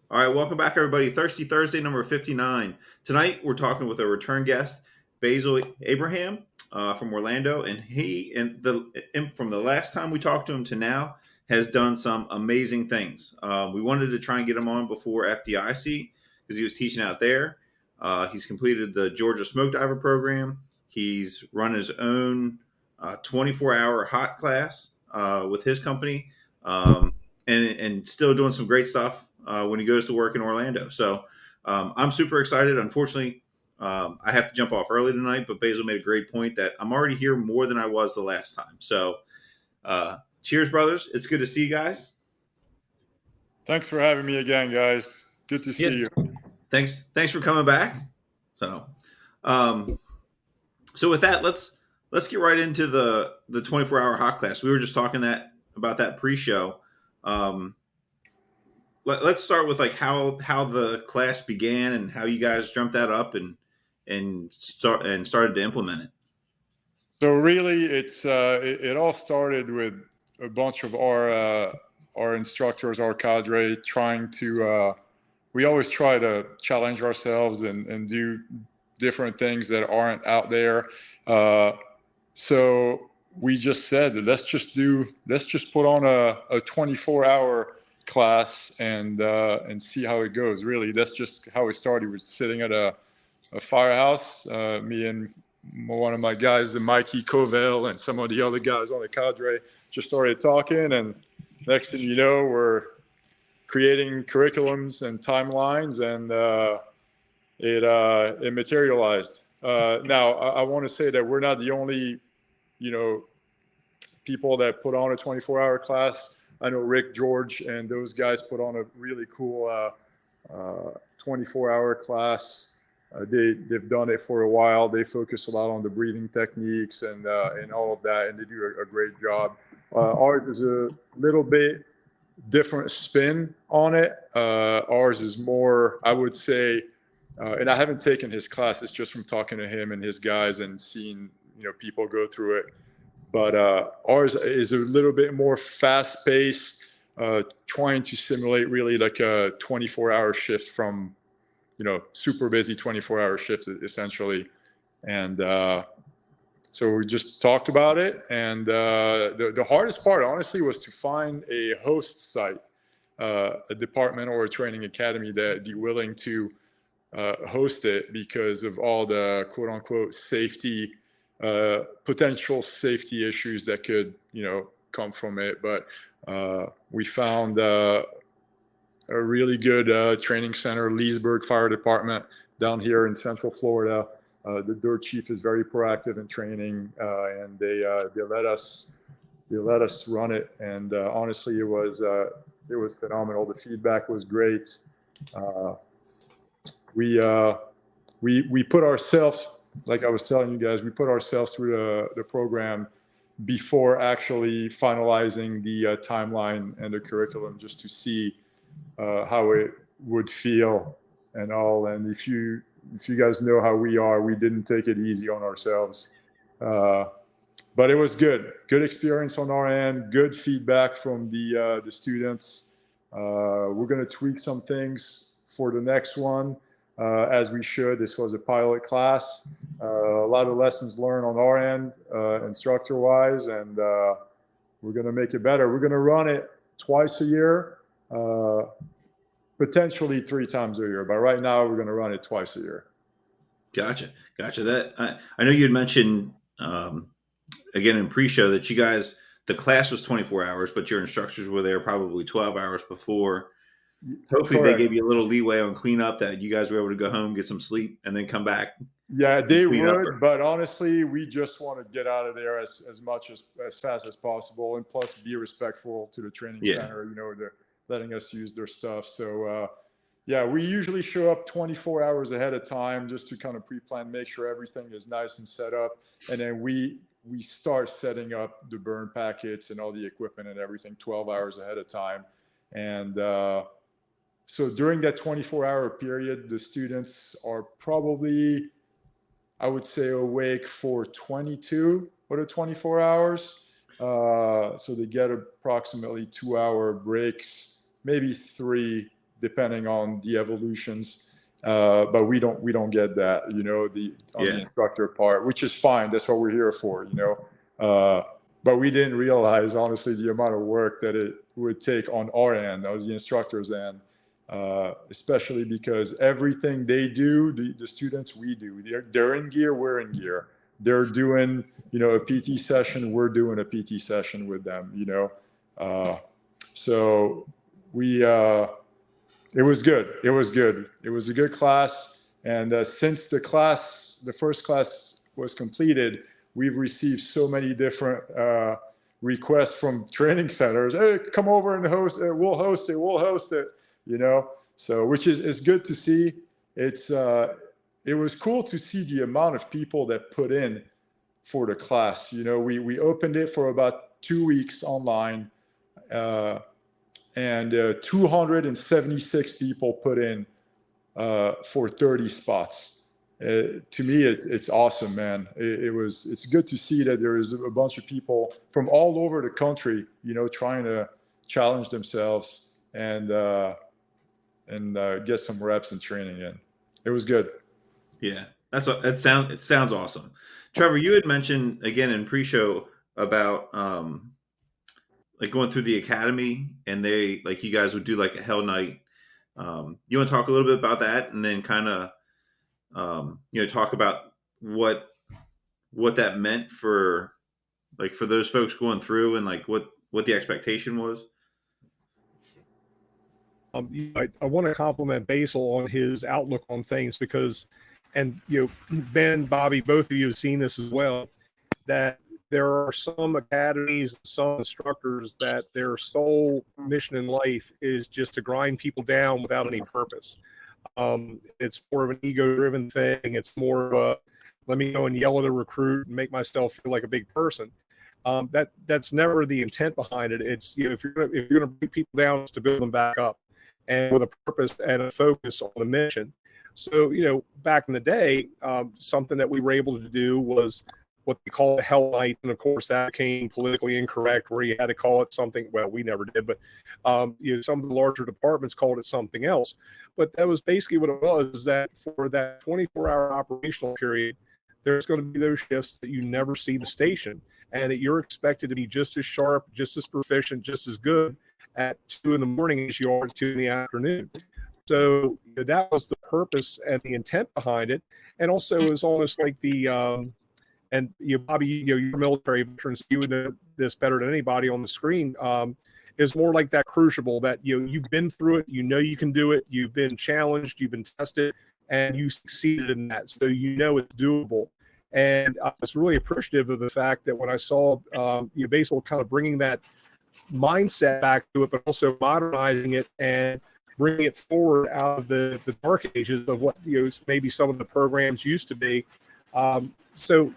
All right, welcome back, everybody. Thirsty Thursday, number 59. Tonight, we're talking with a return guest, Bassel Ibrahim from Orlando, and from the last time we talked to him to now has done some amazing things. We wanted to try and get him on before FDIC because he was teaching out there. He's completed the Georgia Smoke Diver program. He's run his own 24-hour hot class with his company. And still doing some great stuff when he goes to work in Orlando. So I'm super excited. Unfortunately, I have to jump off early tonight, but Basil made a great point that I'm already here more than I was the last time. So cheers, brothers. It's good to see you guys. Thanks for having me again, guys. Good to Yeah. see you. Thanks for coming back. So um, so with that, let's get right into the 24-hour hot class. We were just talking about that pre-show. Um, let's start with like how the class began and how you guys jumped that up and started to implement it. So really, it all started with a bunch of our instructors, our cadre, trying to. We always try to challenge ourselves and do different things that aren't out there. So we just said, let's just put on a 24-hour class and see how it goes. Really, that's just how it started. We're sitting at a firehouse. Me and one of my guys, the Mikey Covell, and some of the other guys on the cadre just started talking. And next thing you know, we're creating curriculums and timelines, and it materialized. Now, I want to say that we're not the only, people that put on a 24-hour class. I know Rick, George, and those guys put on a really cool 24-hour class. They've done it for a while. They focus a lot on the breathing techniques and all of that, and they do a great job. Ours is a little bit different spin on it. Ours is more, I would say, and I haven't taken his class. It's just from talking to him and his guys and seeing people go through it. But ours is a little bit more fast-paced, trying to simulate really like a 24-hour shift from super busy 24-hour shift essentially. And so we just talked about it. And the hardest part, honestly, was to find a host site, a department or a training academy that'd be willing to host it because of all the quote unquote safety, potential safety issues that could, come from it. But we found a really good training center, Leesburg Fire Department down here in Central Florida. The dirt chief is very proactive in training, and they let us run it. And honestly, it was phenomenal. The feedback was great. We put ourselves, like I was telling you guys, we put ourselves through the program before actually finalizing the timeline and the curriculum, just to see how it would feel and all. And if you guys know how we are, we didn't take it easy on ourselves. But it was good experience on our end, good feedback from the students. We're going to tweak some things for the next one, as we should. This was a pilot class. A lot of lessons learned on our end, instructor-wise, and we're going to make it better. We're going to run it twice a year, potentially 3 times a year. But right now, we're going to run it twice a year. Gotcha. That I know you had mentioned again in pre-show that you guys, the class was 24 hours, but your instructors were there probably 12 hours before. Hopefully Correct. they gave you a little leeway on cleanup that you guys were able to go home, get some sleep, and then come back. Yeah, they would, but honestly, we just want to get out of there as fast as possible, and plus be respectful to the training center. They're letting us use their stuff. So yeah, we usually show up 24 hours ahead of time just to kind of pre-plan, make sure everything is nice and set up, and then we start setting up the burn packets and all the equipment and everything 12 hours ahead of time. And so during that 24-hour period, the students are probably, I would say, awake for 22 or 24 hours. So they get approximately 2-hour breaks, maybe 3 depending on the evolutions. But we don't get that, you know, on the instructor part, which is fine. That's what we're here for, you know. But we didn't realize, honestly, the amount of work that it would take on our end, the instructors' end, especially because everything they do, the students we do, they're in gear, we're in gear. They're doing, you know, a PT session, we're doing a PT session with them, you know. So we, it was good. It was good. It was a good class. And since the first class was completed, we've received so many different requests from training centers. Hey, come over and host it. We'll host it. We'll host it. You know, so which is good to see. It was cool to see the amount of people that put in for the class. You know, we opened it for about 2 weeks online, and 276 people put in for 30 spots. To me, it's awesome, man. It's good to see that there is a bunch of people from all over the country, you know, trying to challenge themselves and get some reps and training in. It was good. Yeah, it sounds awesome. Trevor, you had mentioned again in pre-show about like going through the academy, and you guys would do like a hell night. You want to talk a little bit about that, and then kind of you know, talk about what that meant for those folks going through, and like what the expectation was. I want to compliment Bassel on his outlook on things because, and you know, Ben, Bobby, both of you have seen this as well, that there are some academies, some instructors that their sole mission in life is just to grind people down without any purpose. It's more of an ego-driven thing. It's more of a, let me go and yell at a recruit and make myself feel like a big person. That's never the intent behind it. It's, you know, if you're going to bring people down, it's to build them back up, and with a purpose and a focus on the mission. So, you know, back in the day, something that we were able to do was what they call a hell night. And of course that became politically incorrect where you had to call it something. Well, we never did, but you know, some of the larger departments called it something else. But that was basically what it was, is that for that 24-hour operational period, there's going to be those shifts that you never see the station, and that you're expected to be just as sharp, just as proficient, just as good at 2 in the morning as you are at 2 in the afternoon. So that was the purpose and the intent behind it. And also it was almost like the, and you know, Bobby, you know, you're military veterans, you would know this better than anybody on the screen, is more like that crucible that, you know, you've been through it, you know, you can do it, you've been challenged, you've been tested, and you succeeded in that. So you know it's doable. And I was really appreciative of the fact that when I saw you basically kind of bringing that mindset back to it, but also modernizing it and bringing it forward out of the dark ages of what, you know, maybe some of the programs used to be. So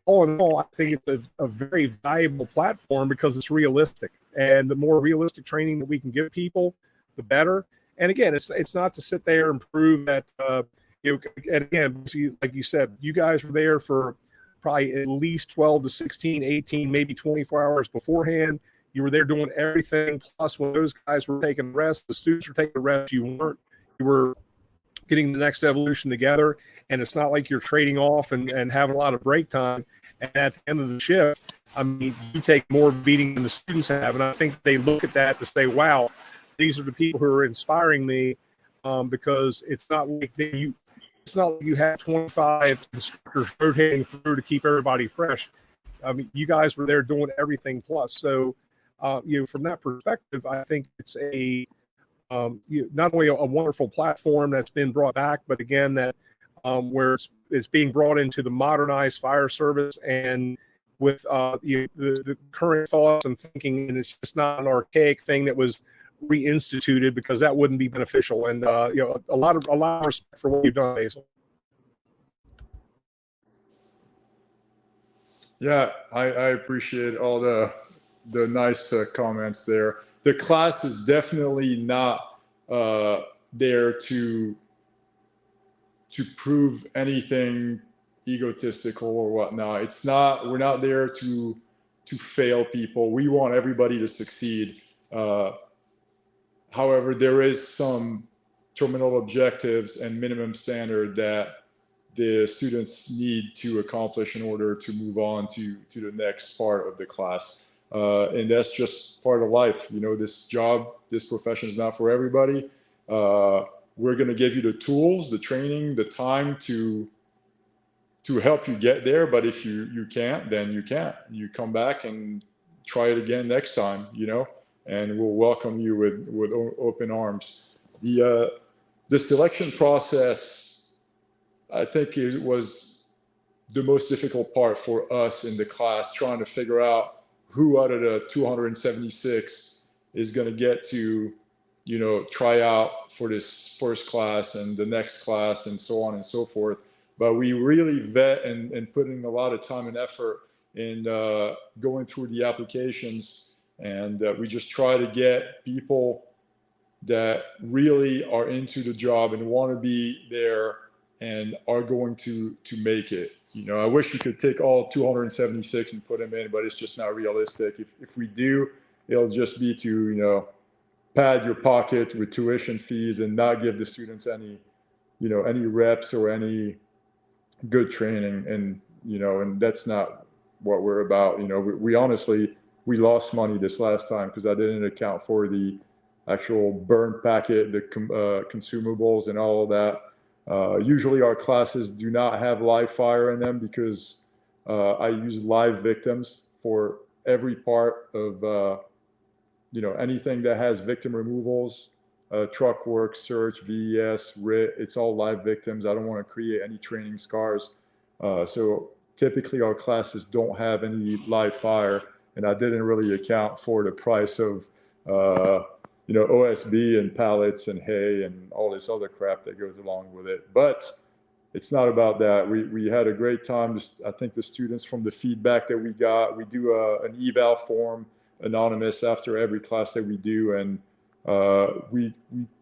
all in all, I think it's a very valuable platform because it's realistic, and the more realistic training that we can give people, the better. And again, it's not to sit there and prove that, you know, and again, like you said, you guys were there for probably at least 12 to 16, 18, maybe 24 hours beforehand. You were there doing everything. Plus, when those guys were taking rest, the students were taking rest, you weren't. You were getting the next evolution together. And it's not like you're trading off and having a lot of break time. And at the end of the shift, I mean, you take more beating than the students have. And I think they look at that to say, wow, these are the people who are inspiring me, because it's not like it's not like you have 25 instructors rotating through to keep everybody fresh. I mean, you guys were there doing everything plus. So, you know, from that perspective, I think it's a not only a wonderful platform that's been brought back, but again, that where it's being brought into the modernized fire service, and with the current thoughts and thinking, and it's just not an archaic thing that was reinstituted, because that wouldn't be beneficial. And you know, a lot of respect for what you've done, Bassel. Yeah, I appreciate all the nice comments there. The class is definitely not there to prove anything egotistical or whatnot. It's not. We're not there to fail people. We want everybody to succeed. However, there is some terminal objectives and minimum standard that the students need to accomplish in order to move on to the next part of the class. And that's just part of life. You know, this job, this profession is not for everybody. We're going to give you the tools, the training, the time to help you get there. But if you can't, then you can't. You come back and try it again next time, you know, and we'll welcome you with open arms. The selection process, I think it was the most difficult part for us in the class, trying to figure out who out of the 276 is going to get to, you know, try out for this first class and the next class and so on and so forth. But we really vet and putting a lot of time and effort in going through the applications, and we just try to get people that really are into the job and want to be there and are going to make it. You know, I wish we could take all 276 and put them in, but it's just not realistic. If we do, it'll just be to, you know, pad your pocket with tuition fees and not give the students any, you know, any reps or any good training. And, you know, and that's not what we're about. You know, we honestly, we lost money this last time because I didn't account for the actual burn packet, the consumables and all of that. Usually our classes do not have live fire in them because I use live victims for every part of, you know, anything that has victim removals, truck work, search, VES, RIT, it's all live victims. I don't want to create any training scars. So typically our classes don't have any live fire, and I didn't really account for the price of, you know, OSB and pallets and hay and all this other crap that goes along with it. But it's not about that. We had a great time. I think the students, from the feedback that we got, we do an eval form, anonymous, after every class that we do, and we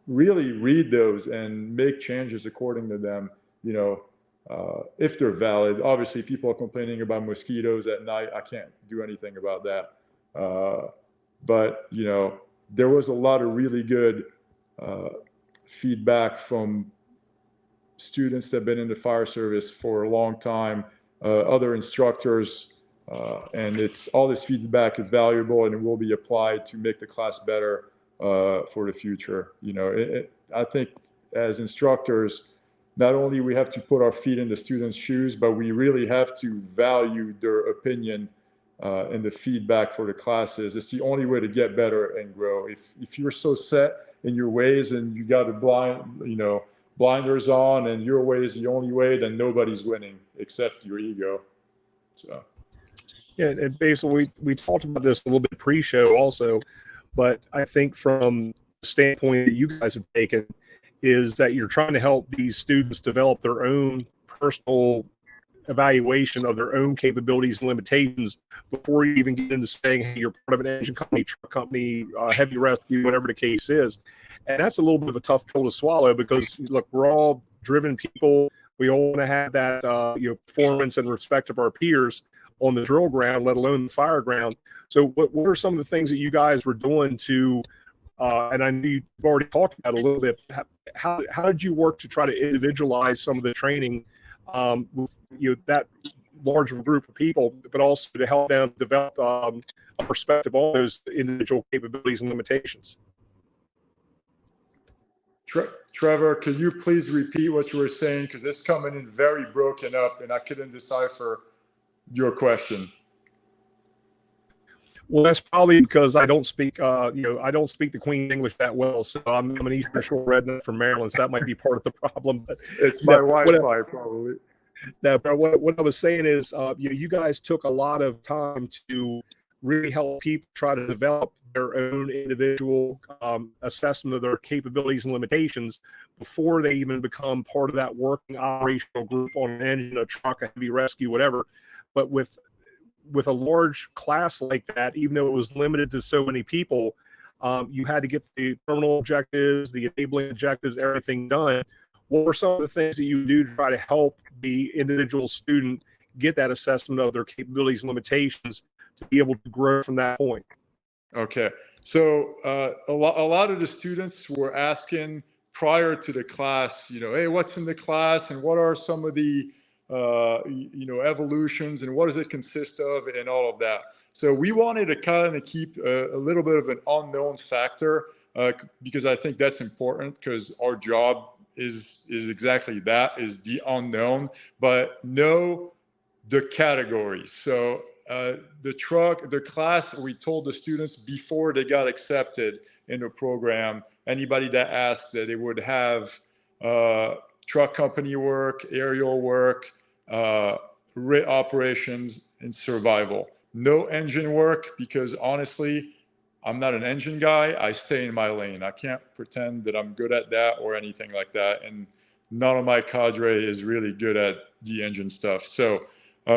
really read those and make changes according to them, you know, if they're valid. Obviously, people are complaining about mosquitoes at night. I can't do anything about that. But, you know, there was a lot of really good feedback from students that have been in the fire service for a long time, other instructors, and it's all this feedback is valuable and it will be applied to make the class better for the future. You know, I think as instructors, not only we have to put our feet in the students' shoes, but we really have to value their opinion and the feedback for the classes. It's the only way to get better and grow. If you're so set in your ways and you got a blinders on and your way is the only way, then nobody's winning except your ego. So. Yeah, and basically we talked about this a little bit pre-show also, but I think from the standpoint that you guys have taken is that you're trying to help these students develop their own personal evaluation of their own capabilities and limitations before you even get into saying, hey, you're part of an engine company, truck company, heavy rescue, whatever the case is. And that's a little bit of a tough pill to swallow because, look, we're all driven people. We all want to have that performance and respect of our peers on the drill ground, let alone the fire ground. So what are some of the things that you guys were doing to, and I know you've already talked about a little bit, how did you work to try to individualize some of the training with that large of a group of people, but also to help them develop a perspective on those individual capabilities and limitations? Trevor, could you please repeat what you were saying? Because it's coming in very broken up and I couldn't decipher your question. Well, that's probably because I don't speak, I don't speak the Queen's English that well. So I'm an Eastern Shore redneck from Maryland, so that might be part of the problem. But it's my Wi-Fi, probably. No, but what I was saying is, you guys took a lot of time to really help people try to develop their own individual assessment of their capabilities and limitations before they even become part of that working operational group on an engine, a truck, a heavy rescue, whatever. But with a large class like that, even though it was limited to so many people, you had to get the terminal objectives, the enabling objectives, everything done. What were some of the things that you do to try to help the individual student get that assessment of their capabilities and limitations to be able to grow from that point? Okay. So a lot of the students were asking prior to the class, hey, what's in the class and what are some of the, evolutions and what does it consist of and all of that. So we wanted to kind of keep a little bit of an unknown factor because I think that's important because our job is exactly that, is the unknown, but know the categories. So the class, we told the students before they got accepted in the program, anybody that asked that they would have truck company work, aerial work, RIT operations, and survival. No engine work because honestly, I'm not an engine guy. I stay in my lane. I can't pretend that I'm good at that or anything like that. And none of my cadre is really good at the engine stuff. So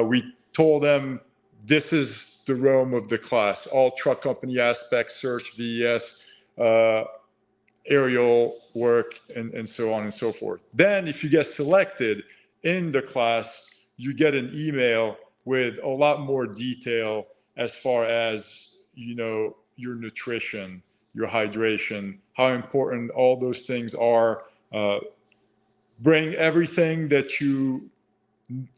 we told them this is the realm of the class, all truck company aspects, search, VES, aerial work, and so on and so forth. Then if you get selected in the class, you get an email with a lot more detail as far as, your nutrition, your hydration, how important all those things are. Bring everything that you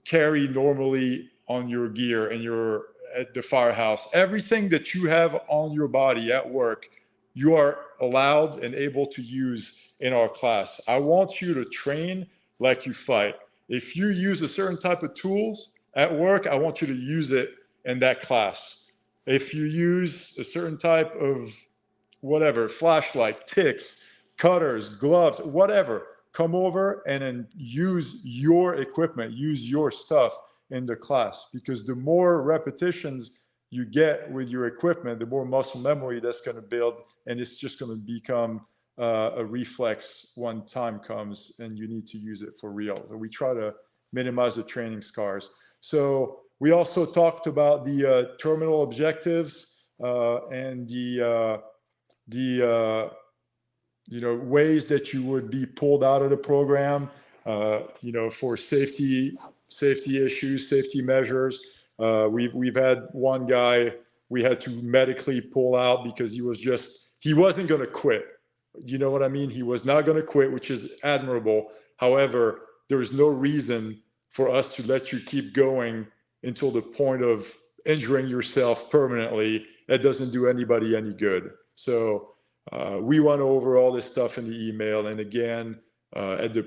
carry normally on your gear and your at the firehouse, everything that you have on your body at work, you are allowed and able to use in our class. I want you to train like you fight. If you use a certain type of tools at work, I want you to use it in that class. If you use a certain type of whatever, flashlight, ticks, cutters, gloves, whatever, come over and then use your equipment, use your stuff in the class, because the more repetitions you get with your equipment, the more muscle memory that's going to build, and it's just going to become a reflex when time comes and you need to use it for real. So we try to minimize the training scars. So we also talked about the terminal objectives and the ways that you would be pulled out of the program, for safety issues, safety measures. We've had one guy we had to medically pull out because he wasn't going to quit. You know what I mean? He was not going to quit, which is admirable. However, there is no reason for us to let you keep going until the point of injuring yourself permanently. That doesn't do anybody any good. So we went over all this stuff in the email, and again at the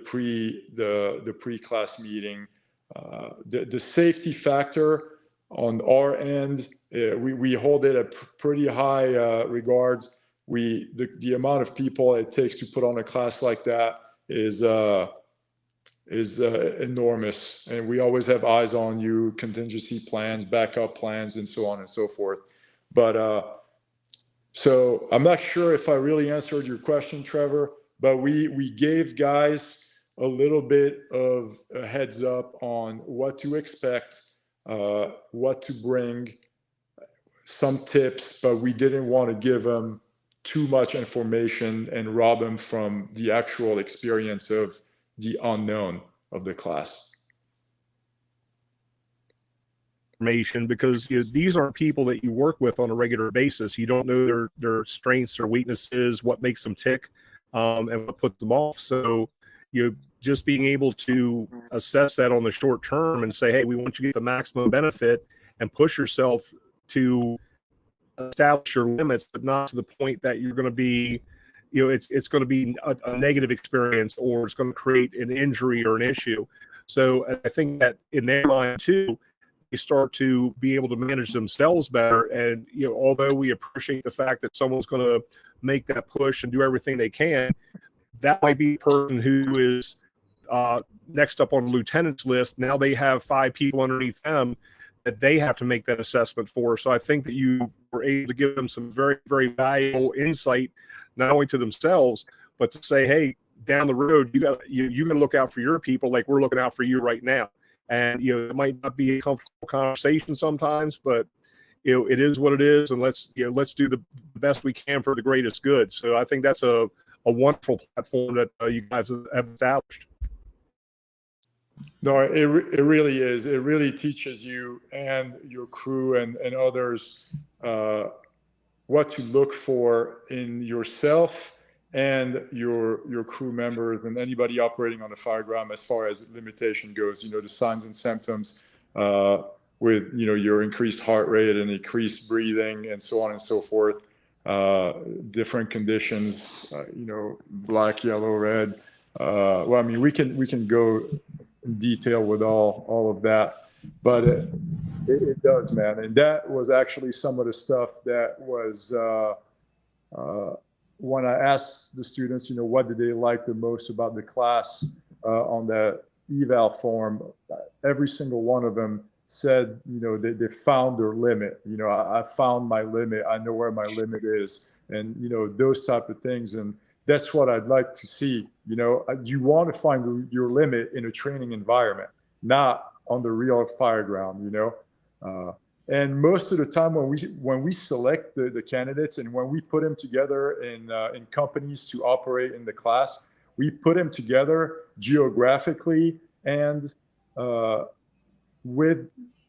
pre-class meeting, the safety factor on our end, we hold it at pretty high regards. The amount of people it takes to put on a class like that is enormous, and we always have eyes on you, contingency plans, backup plans, and so on and so forth. But so I'm not sure if I really answered your question, Trevor, but we gave guys a little bit of a heads up on what to expect, what to bring, some tips, but we didn't want to give them too much information and rob them from the actual experience of the unknown of the class. Information, because these aren't people that you work with on a regular basis. You don't know their strengths or weaknesses, what makes them tick, and what puts them off. So just being able to assess that on the short term and say, hey, we want you to get the maximum benefit and push yourself to establish your limits, but not to the point that you're going to be, it's going to be a negative experience, or it's going to create an injury or an issue. So I think that in their mind too, they start to be able to manage themselves better. And although we appreciate the fact that someone's going to make that push and do everything they can, that might be the person who is next up on the lieutenant's list. Now they have 5 people underneath them that they have to make that assessment for. So I think that you were able to give them some very, very valuable insight, not only to themselves, but to say, hey, down the road, you got to look out for your people like we're looking out for you right now. And it might not be a comfortable conversation sometimes, but it is what it is, and let's do the best we can for the greatest good. So I think that's a wonderful platform that you guys have established. No, it really is. It really teaches you and your crew and others what to look for in yourself and your crew members and anybody operating on the fireground as far as limitation goes. The signs and symptoms with your increased heart rate and increased breathing and so on and so forth. Different conditions, black, yellow, red. Well, I mean, we can go in detail with all of that, but it does, man. And that was actually some of the stuff that was when I asked the students, what did they like the most about the class on the eval form, every single one of them said, they found their limit. I found my limit. I know where my limit is, and those type of things. And that's what I'd like to see. You want to find your limit in a training environment, not on the real fireground. And most of the time when we select the candidates and when we put them together in companies to operate in the class, we put them together geographically and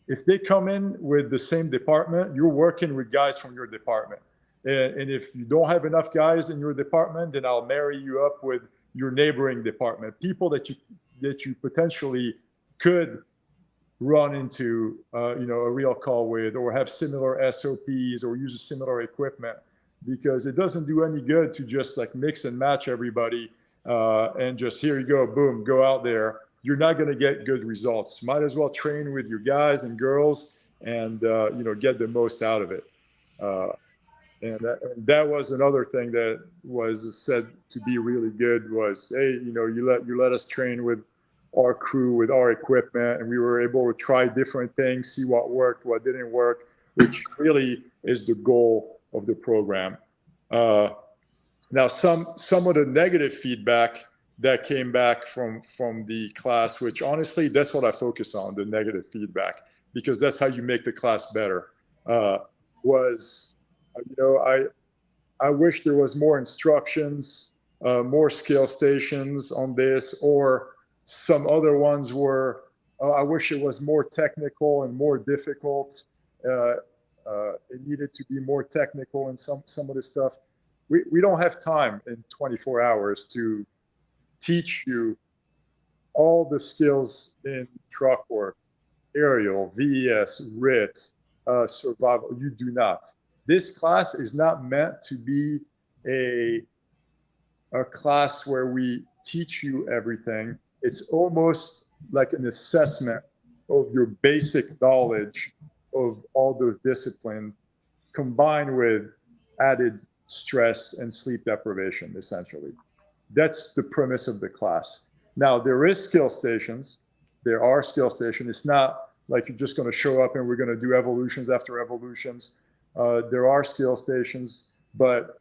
if they come in with the same department, you're working with guys from your department. And if you don't have enough guys in your department, then I'll marry you up with your neighboring department, people that you potentially could run into a real call with, or have similar SOPs or use similar equipment, because it doesn't do any good to just like mix and match everybody and just here you go, boom, go out there. You're not going to get good results. Might as well train with your guys and girls and get the most out of it. And that was another thing that was said to be really good was, hey, you let us train with our crew, with our equipment, and we were able to try different things, see what worked, what didn't work, which really is the goal of the program. Now, some of the negative feedback that came back from the class, which honestly, that's what I focus on, the negative feedback, because that's how you make the class better, was, I wish there was more instructions, more skill stations on this, or some other ones were, I wish it was more technical and more difficult. It needed to be more technical in some of the stuff. We don't have time in 24 hours to teach you all the skills in truck work, aerial, VES, RIT, survival. You do not. This class is not meant to be a class where we teach you everything. It's almost like an assessment of your basic knowledge of all those disciplines, combined with added stress and sleep deprivation, essentially. That's the premise of the class. Now, there is skill stations. There are skill stations. It's not like you're just going to show up and we're going to do evolutions after evolutions. There are skill stations, but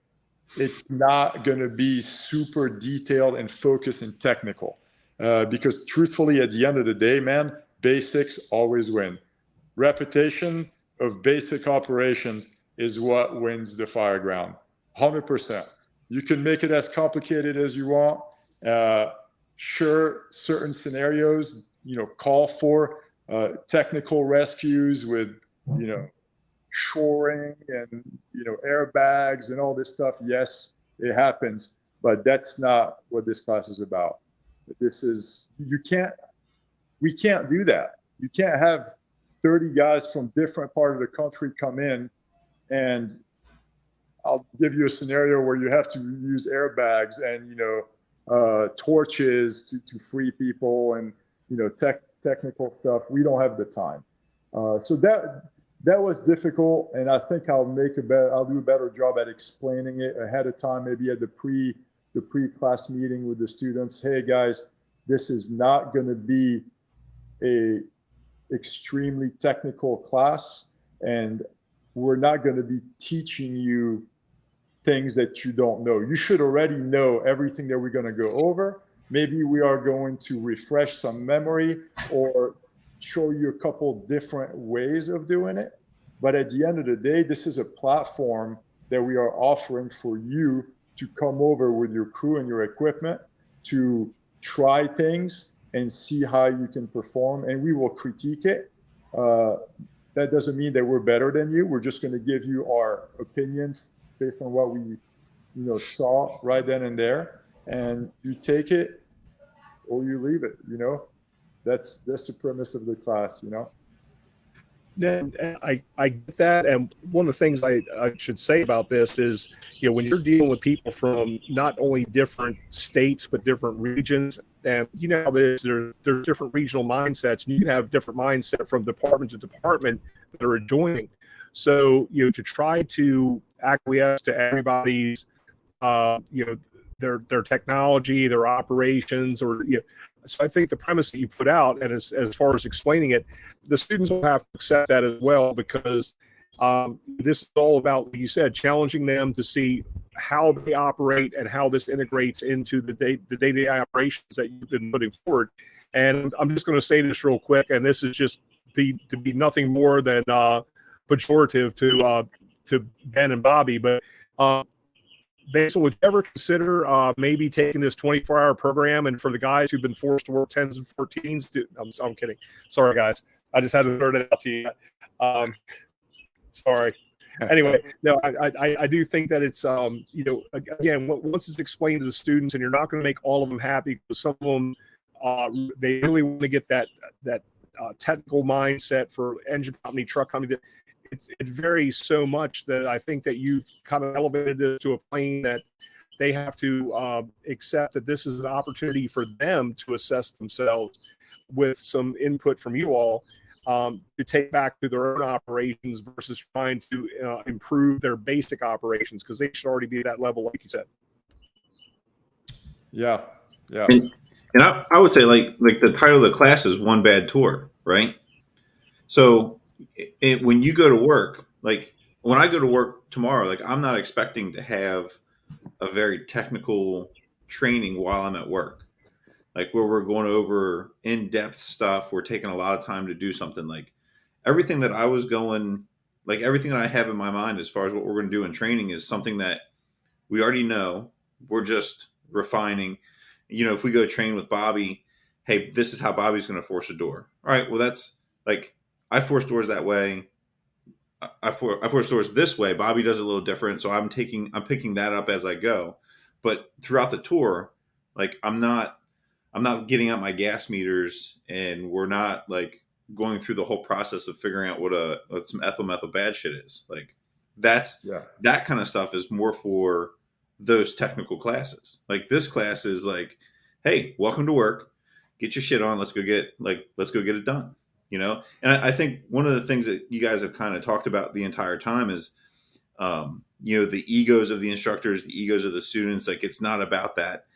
it's not going to be super detailed and focused and technical. Because truthfully, at the end of the day, man, basics always win. Repetition of basic operations is what wins the fireground, 100%. You can make it as complicated as you want. Sure, certain scenarios, call for technical rescues with, shoring and, airbags and all this stuff. Yes, it happens, but that's not what this class is about. We can't do that. You can't have 30 guys from different part of the country come in, and I'll give you a scenario where you have to use airbags and, torches to free people and, technical stuff. We don't have the time. So that was difficult. And I think I'll do a better job at explaining it ahead of time, maybe at the pre-class meeting with the students. Hey guys, this is not going to be a extremely technical class, and we're not going to be teaching you things that you don't know. You should already know everything that we're going to go over. Maybe we are going to refresh some memory or show you a couple different ways of doing it. But at the end of the day, this is a platform that we are offering for you to come over with your crew and your equipment to try things and see how you can perform. And we will critique it. that doesn't mean that we're better than you. We're just going to give you our opinions based on what we, saw right then and there, and you take it or you leave it. That's the premise of the class. And I get that. And one of the things I should say about this is, when you're dealing with people from not only different states, but different regions, and there's different regional mindsets, and you can have different mindset from department to department that are adjoining. So, to try to acquiesce to everybody's, their technology, their operations, or, so I think the premise that you put out, and as far as explaining it, the students will have to accept that as well, because this is all about, like you said, challenging them to see how they operate and how this integrates into the day-to-day operations that you've been putting forward. And I'm just going to say this real quick, and this is just to be nothing more than pejorative to Ben and Bobby, but Bassel, would you ever consider maybe taking this 24-hour program, and for the guys who've been forced to work 10s and 14s? I'm kidding. Sorry, guys. I just had to throw it out to you. Sorry. Anyway, no, I do think that it's, again, once it's explained to the students, and you're not going to make all of them happy, because some of them, they really want to get that technical mindset for engine company, truck company. It varies so much that I think that you've kind of elevated this to a plane that they have to accept that this is an opportunity for them to assess themselves with some input from you all, to take back to their own operations versus trying to improve their basic operations, because they should already be at that level, like you said. Yeah. And I would say like the title of the class is One Bad Tour, right? So when you go to work, like when I go to work tomorrow, like I'm not expecting to have a very technical training while I'm at work, like where we're going over in-depth stuff. We're taking a lot of time to do something. Like everything that everything that I have in my mind as far as what we're going to do in training is something that we already know. We're just refining. If we go train with Bobby, hey, this is how Bobby's going to force a door. All right, well, that's like, I force doors that way. I force doors this way. Bobby does it a little different, so I'm picking that up as I go. But throughout the tour, like I'm not getting out my gas meters, and we're not like going through the whole process of figuring out what some ethyl methyl bad shit is. Like that kind of stuff is more for those technical classes. Like this class is like, hey, welcome to work. Get your shit on. Let's go get it done. And I think one of the things that you guys have kind of talked about the entire time is, the egos of the instructors, the egos of the students. Like it's not about that.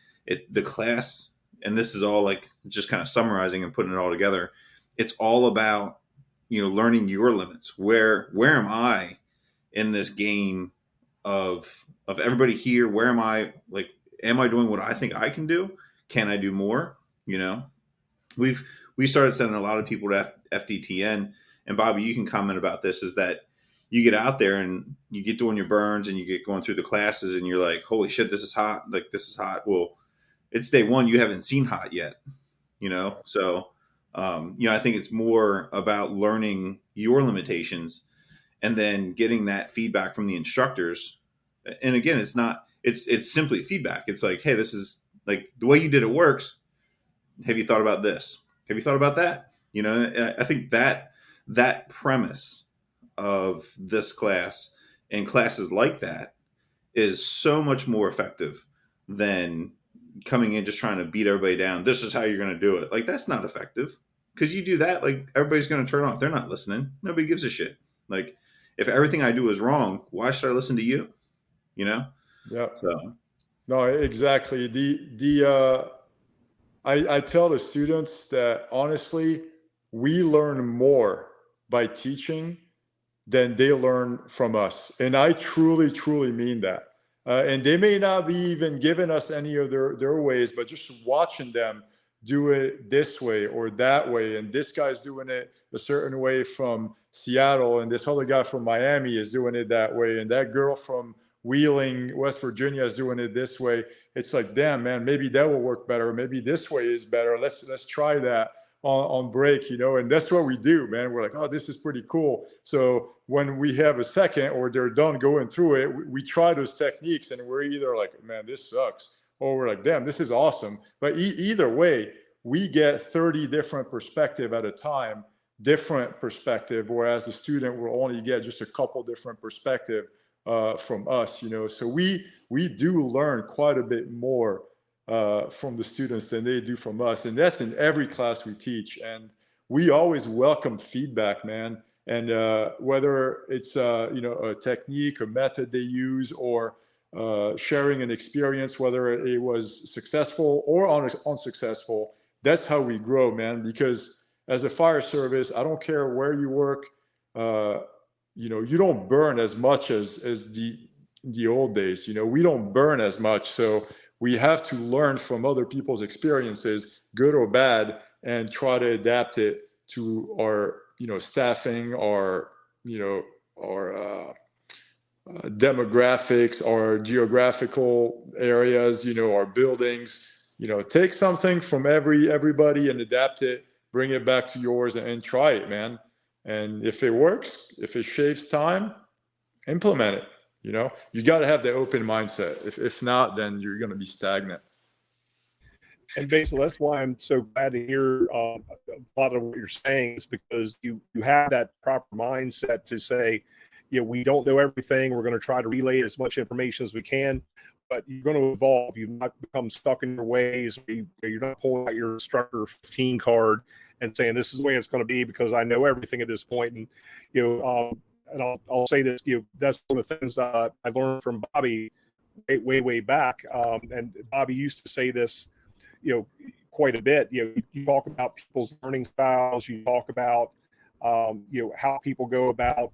The class, and this is all like just kind of summarizing and putting it all together. It's all about, learning your limits. Where am I in this game of everybody here? Where am I? Like, am I doing what I think I can do? Can I do more? We started sending a lot of people to FDTN, and Bobby, you can comment about this, is that you get out there and you get doing your burns and you get going through the classes and you're like, holy shit, this is hot. Like, this is hot. Well, it's day one. You haven't seen hot yet, So, I think it's more about learning your limitations and then getting that feedback from the instructors. And again, it's simply feedback. It's like, hey, this is like the way you did it works. Have you thought about this? Have you thought about that? I think that premise of this class and classes like that is so much more effective than coming in just trying to beat everybody down. This is how you're going to do it. Like, that's not effective, because you do that, like, everybody's going to turn off. They're not listening. Nobody gives a shit. Like, if everything I do is wrong, why should I listen to you? Yeah. So. No, exactly. I tell the students that honestly, we learn more by teaching than they learn from us. And I truly, truly mean that. And they may not be even giving us any of their ways, but just watching them do it this way or that way. And this guy's doing it a certain way from Seattle, and this other guy from Miami is doing it that way. And that girl from Wheeling, West Virginia is doing it this way. It's like, damn, man, maybe that will work better. Maybe this way is better. Let's try that. on break, and that's what we do, man. We're like, oh, this is pretty cool. So when we have a second or they're done going through it, we try those techniques, and we're either like, man, this sucks, or we're like, damn, this is awesome. But either way, we get 30 different perspective at a time, different perspective, whereas the student will only get just a couple different perspective from us, So we do learn quite a bit more from the students than they do from us, and that's in every class we teach. And we always welcome feedback, man. And whether it's a technique, a method they use, or sharing an experience, whether it was successful or unsuccessful, that's how we grow, man. Because as a fire service, I don't care where you work, you don't burn as much as the old days. We don't burn as much, so we have to learn from other people's experiences, good or bad, and try to adapt it to our staffing, our demographics, our geographical areas, our buildings. Take something from everybody and adapt it, bring it back to yours, and try it, man. And if it works, if it shaves time, implement it. You got to have the open mindset. If not, then you're going to be stagnant. And basically, that's why I'm so glad to hear a lot of what you're saying, is because you have that proper mindset to say, we don't know everything. We're going to try to relay as much information as we can, but you're going to evolve. You've not become stuck in your ways. You're not pulling out your instructor 15 card and saying, this is the way it's going to be because I know everything at this point. And, and I'll say this, that's one of the things I learned from Bobby way back. And Bobby used to say this, quite a bit. You talk about people's learning styles. You talk about, how people go about,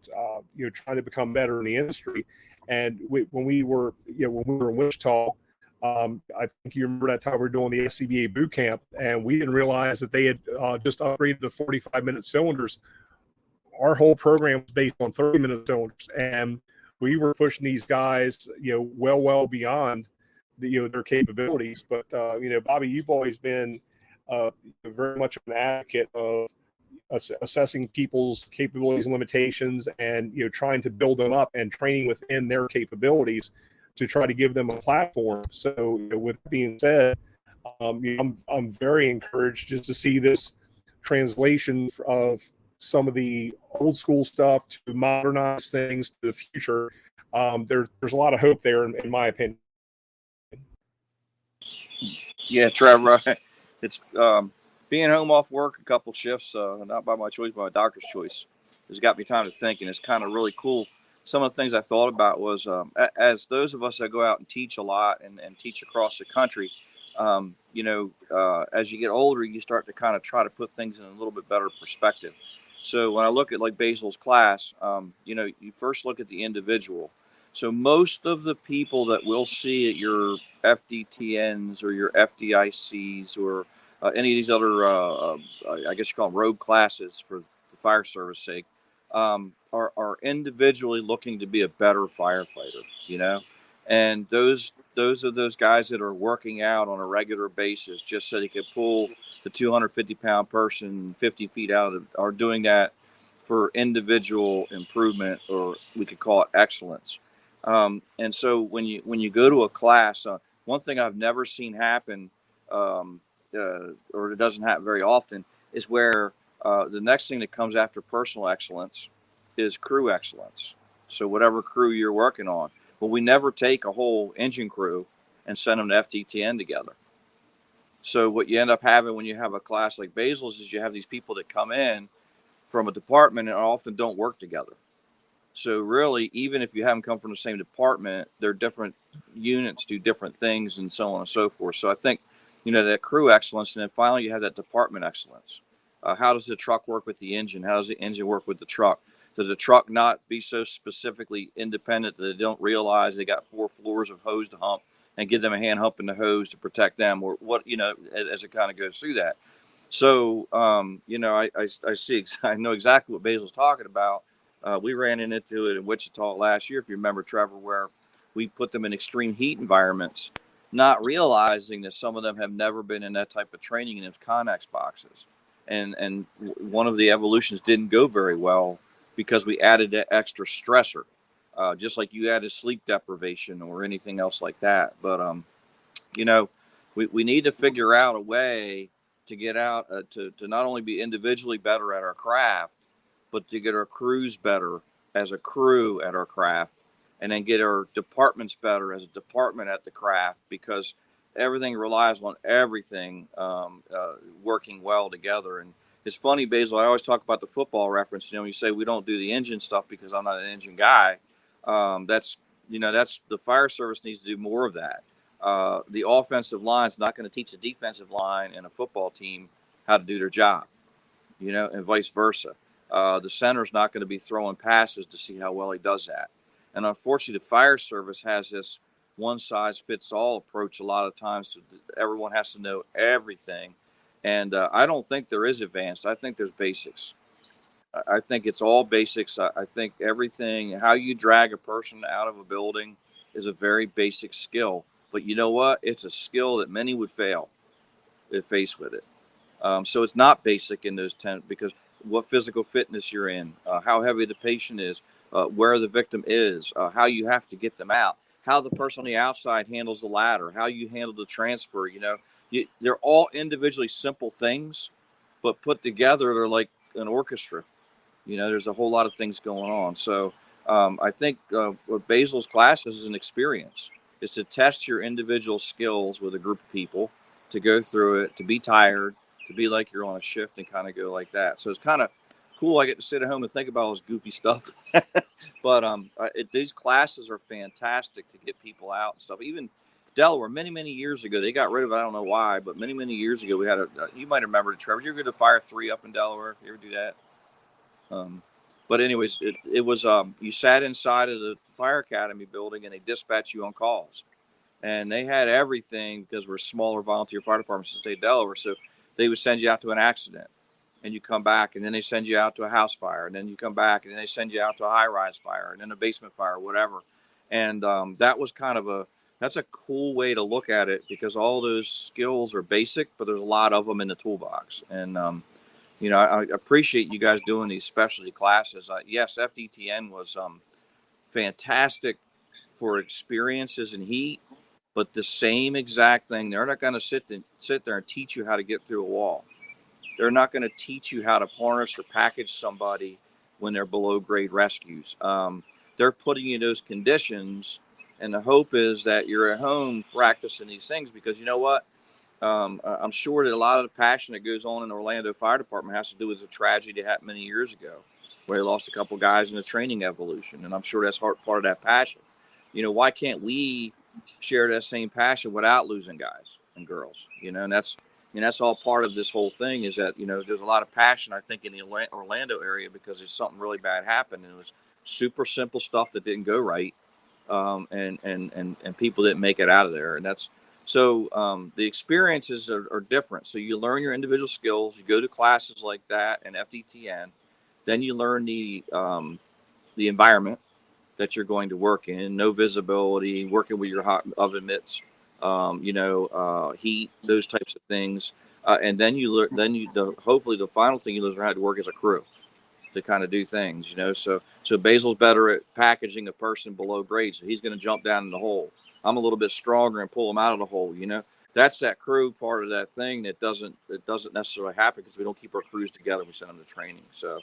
trying to become better in the industry. And when we were in Wichita, I think you remember that time we were doing the SCBA boot camp, and we didn't realize that they had just upgraded to 45-minute cylinders. Our whole program was based on 30-minute cylinders, and we were pushing these guys, well beyond their capabilities. But Bobby, you've always been very much an advocate of assessing people's capabilities and limitations, and trying to build them up and training within their capabilities to try to give them a platform. So with that being said, I'm very encouraged just to see this translation of some of the old school stuff to modernize things to the future. There's a lot of hope there, in my opinion. Yeah, Trevor, it's being home off work a couple shifts, not by my choice, by my doctor's choice, has got me time to think, and it's kind of really cool. Some of the things I thought about was, as those of us that go out and teach a lot and teach across the country, as you get older, you start to kind of try to put things in a little bit better perspective. So when I look at like Bassel's class, you first look at the individual. So most of the people that we'll see at your FDTNs or your FDICs or any of these other, I guess you call them rogue classes for the fire service sake, are individually looking to be a better firefighter, and those are those guys that are working out on a regular basis just so they can pull the 250-pound person 50 feet out are doing that for individual improvement, or we could call it excellence. And so when you go to a class, one thing I've never seen happen, or it doesn't happen very often, is where the next thing that comes after personal excellence is crew excellence. So whatever crew you're working on, but we never take a whole engine crew and send them to FDTN together. So what you end up having when you have a class like Bassel's is you have these people that come in from a department and often don't work together. So really, even if you haven't come from the same department, they're different units, do different things, and so on and so forth. So I think, that crew excellence, and then finally you have that department excellence. How does the truck work with the engine? How does the engine work with the truck? Does the truck not be so specifically independent that they don't realize they got 4 floors of hose to hump and give them a hand humping the hose to protect them, or what, as it kind of goes through that. So, I see, I know exactly what Bassel's talking about. We ran into it in Wichita last year, if you remember, Trevor, where we put them in extreme heat environments, not realizing that some of them have never been in that type of training in those Connex boxes. and one of the evolutions didn't go very well because we added that extra stressor, just like you added sleep deprivation or anything else like that. But you know, we need to figure out a way to get out to not only be individually better at our craft, but to get our crews better as a crew at our craft, and then get our departments better as a department at the craft, because everything relies on everything working well together. And it's funny, Basil, I always talk about the football reference. You say we don't do the engine stuff because I'm not an engine guy. That's the fire service needs to do more of that. The offensive line is not going to teach the defensive line and a football team how to do their job, and vice versa. The center's not going to be throwing passes to see how well he does that. And unfortunately, the fire service has this one-size-fits-all approach a lot of times. So everyone has to know everything. And I don't think there is advanced. I think there's basics. I think it's all basics. I think everything, how you drag a person out of a building is a very basic skill. But you know what? It's a skill that many would fail if faced with it. So it's not basic in those 10, because what physical fitness you're in, how heavy the patient is, where the victim is, how you have to get them out, how the person on the outside handles the ladder, how you handle the transfer. They're all individually simple things, but put together, they're like an orchestra. There's a whole lot of things going on. So I think what Bassel's classes is an experience, is to test your individual skills with a group of people, to go through it, to be tired, to be like you're on a shift, and kind of go like that. So it's kind of cool. I get to sit at home and think about all this goofy stuff. But these classes are fantastic to get people out and stuff. Even Delaware, many, many years ago, they got rid of it. I don't know why, but many, many years ago, we had you might remember it, Trevor. Did you ever go to Fire 3 up in Delaware? You ever do that? But anyways, it was, you sat inside of the Fire Academy building, and they dispatch you on calls. And they had everything, because we're a smaller volunteer fire department in the state of Delaware. So they would send you out to an accident, and you come back, and then they send you out to a house fire, and then you come back, and then they send you out to a high-rise fire, and then a basement fire, whatever. And that was that's a cool way to look at it, because all those skills are basic, but there's a lot of them in the toolbox. And I appreciate you guys doing these specialty classes. Yes, FDTN was fantastic for experiences and heat, but the same exact thing. They're not going to sit there and teach you how to get through a wall. They're not going to teach you how to harness or package somebody when they're below grade rescues. They're putting you in those conditions, and the hope is that you're at home practicing these things, because you know what? I'm sure that a lot of the passion that goes on in the Orlando Fire Department has to do with a tragedy that happened many years ago, where they lost a couple guys in the training evolution. And I'm sure that's part of that passion. Why can't we share that same passion without losing guys and girls? And that's all part of this whole thing, is that, there's a lot of passion, I think, in the Orlando area, because there's something really bad happened, and it was super simple stuff that didn't go right. And people didn't make it out of there. And that's, so the experiences are different. So you learn your individual skills, you go to classes like that and FDTN, then you learn the environment that you're going to work in, no visibility, working with your hot oven mitts, heat, those types of things. And then you learn, hopefully the final thing you learn how to work as a crew, to kind of do things, so Bassel's better at packaging a person below grade. So he's going to jump down in the hole. I'm a little bit stronger and pull him out of the hole. That's that crew part of that thing that doesn't necessarily happen, because we don't keep our crews together. We send them to training. So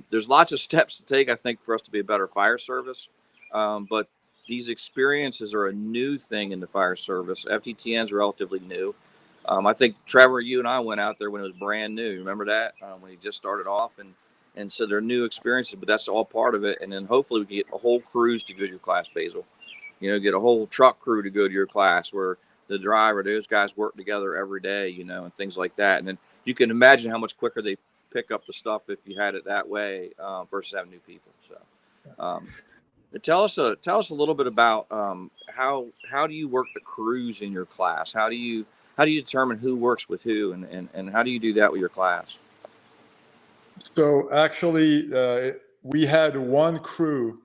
there's lots of steps to take, I think, for us to be a better fire service. But these experiences are a new thing in the fire service. FDTN's relatively new. I think, Trevor, you and I went out there when it was brand new. Remember that? When he just started off. And so they're new experiences, but that's all part of it. And then hopefully we can get a whole crews to go to your class, Bassel. Get a whole truck crew to go to your class, where the driver, those guys work together every day, and things like that. And then you can imagine how much quicker they pick up the stuff if you had it that way, versus having new people. So tell us a little bit about how do you work the crews in your class? How do you determine who works with who, and how do you do that with your class? So actually, we had one crew,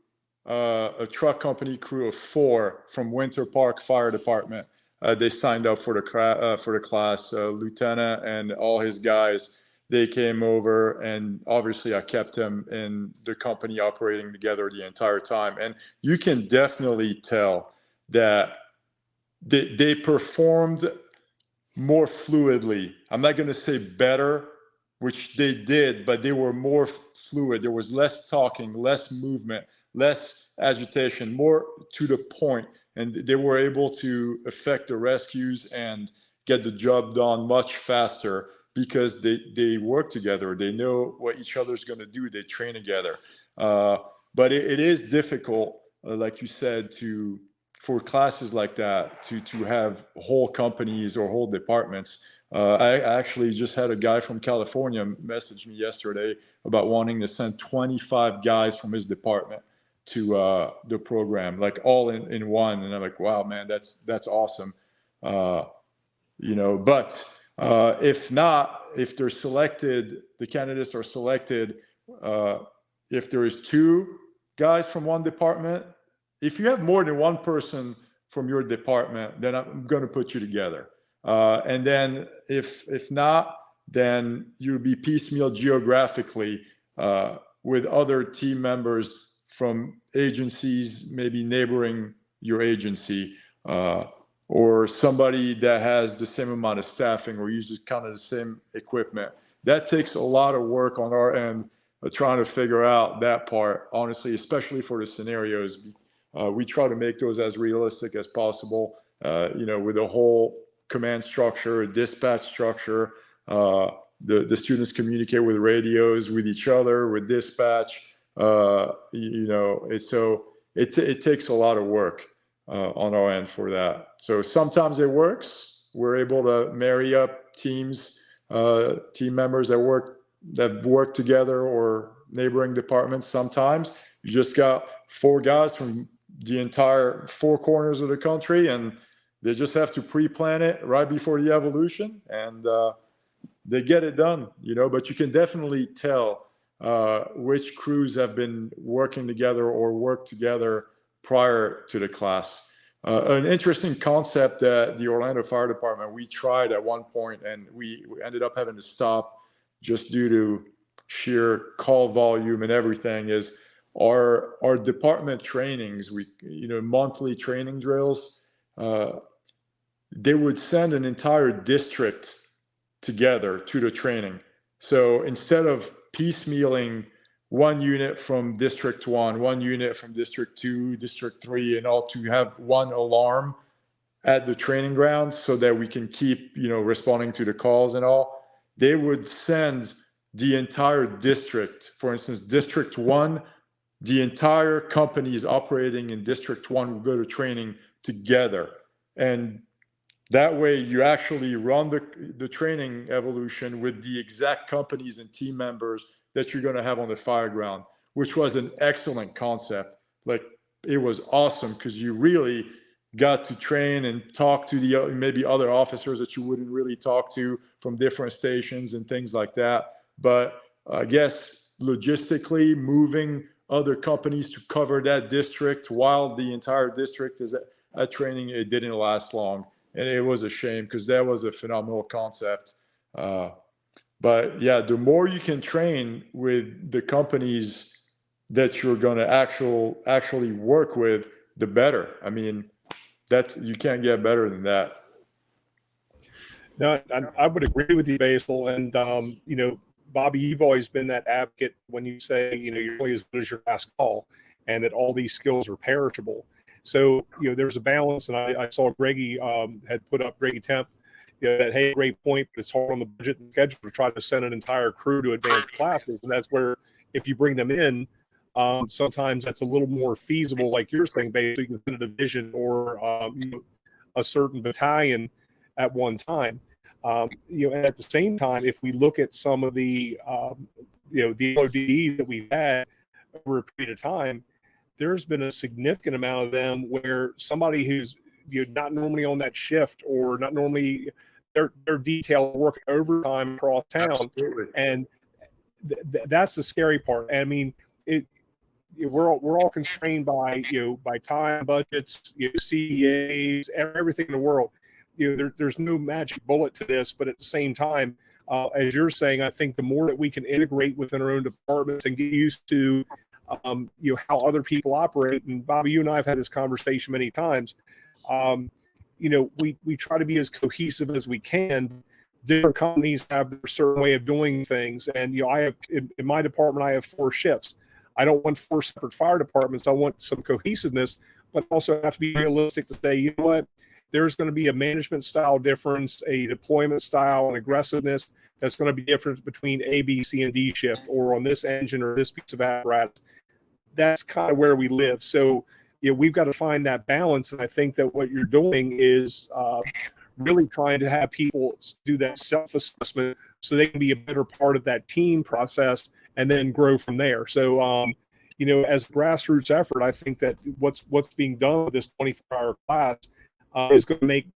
a truck company crew of 4 from Winter Park Fire Department. They signed up for the class, Lieutenant and all his guys. they came over, and obviously I kept them in the company operating together the entire time. And you can definitely tell that they performed more fluidly. I'm not going to say better, which they did, but they were more fluid. There was less talking, less movement, less agitation, more to the point. And they were able to effect the rescues and get the job done much faster because they work together. They know what each other's going to do. They train together. But it is difficult, like you said, for classes like that to have whole companies or whole departments. I actually just had a guy from California message me yesterday about wanting to send 25 guys from his department to the program, like all in one. And I'm like, wow, man, that's awesome. But if not, if they're selected, the candidates are selected, if there is 2 guys from one department, if you have more than one person from your department, then I'm going to put you together. And then if not, then you'll be piecemeal geographically with other team members from agencies, maybe neighboring your agency, or somebody that has the same amount of staffing or uses kind of the same equipment. That takes a lot of work on our end of trying to figure out that part, honestly, especially for the scenarios. We try to make those as realistic as possible, with a whole command structure, dispatch structure. The students communicate with radios, with each other, with dispatch. It takes a lot of work on our end for that. So sometimes it works. We're able to marry up teams, team members that work together or neighboring departments. Sometimes you just got 4 guys from the entire 4 corners of the country, and they just have to pre-plan it right before the evolution, and they get it done, but you can definitely tell which crews have been working together or worked together prior to the class. An interesting concept that the Orlando Fire Department, we tried at one point, and we ended up having to stop just due to sheer call volume and everything, is our department trainings, monthly training drills, they would send an entire district together to the training. So instead of piecemealing one unit from District 1, one unit from District 2, District 3, and all, to have one alarm at the training grounds so that we can keep, responding to the calls and all, they would send the entire district. For instance, District 1, the entire companies operating in District 1 will go to training together. And that way you actually run the training evolution with the exact companies and team members that you're going to have on the fire ground, which was an excellent concept. Like, it was awesome because you really got to train and talk to the maybe other officers that you wouldn't really talk to from different stations and things like that. But I guess logistically, moving other companies to cover that district while the entire district is at training, it didn't last long. And it was a shame because that was a phenomenal concept. But yeah, the more you can train with the companies that you're going to actually work with, the better. I mean, you can't get better than that. No, I would agree with you, Bassel. And, Bobby, you've always been that advocate when you say, you're only as good as your last call, and that all these skills are perishable. So, there's a balance. And I saw Greggy had put up, Greggy Temp, that, hey, great point, but it's hard on the budget and schedule to try to send an entire crew to advanced classes. And that's where, if you bring them in, sometimes that's a little more feasible, like you're saying, basically you can send a division or a certain battalion at one time. And at the same time, if we look at some of the the LODs that we've had over a period of time, there's been a significant amount of them where somebody who's not normally on that shift or not normally their detail work overtime across town. Absolutely. And that's the scary part. I mean, we're all constrained by by time, budgets, CEAs, everything in the world. There's no magic bullet to this, but at the same time, as you're saying, I think the more that we can integrate within our own departments and get used to, how other people operate. And Bobby, you and I have had this conversation many times. We try to be as cohesive as we can. Different companies have a certain way of doing things. And, I have in my department, I have 4 shifts. I don't want 4 separate fire departments. I want some cohesiveness, but also have to be realistic to say, you know what, there's going to be a management style difference, a deployment style and aggressiveness that's going to be different between A, B, C, and D shift, or on this engine or this piece of apparatus. That's kind of where we live. So, we've got to find that balance. And I think that what you're doing is really trying to have people do that self-assessment so they can be a better part of that team process and then grow from there. So, as a grassroots effort, I think that what's being done with this 24-hour class is going to make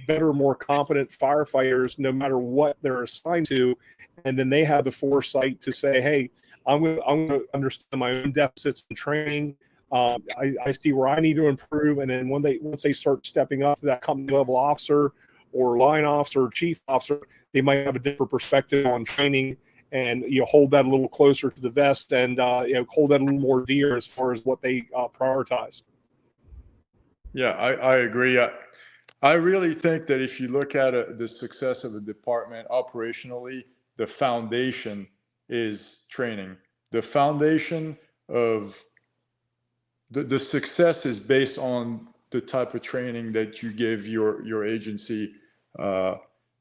better, more competent firefighters no matter what they're assigned to. And then they have the foresight to say, hey, I'm going to understand my own deficits in training. I see where I need to improve. And then once they start stepping up to that company level officer or line officer or chief officer, they might have a different perspective on training, and hold that a little closer to the vest, and hold that a little more dear as far as what they prioritize. Yeah, I agree. I really think that if you look at the success of a department operationally, the foundation is training. The foundation of the success is based on the type of training that you give your agency,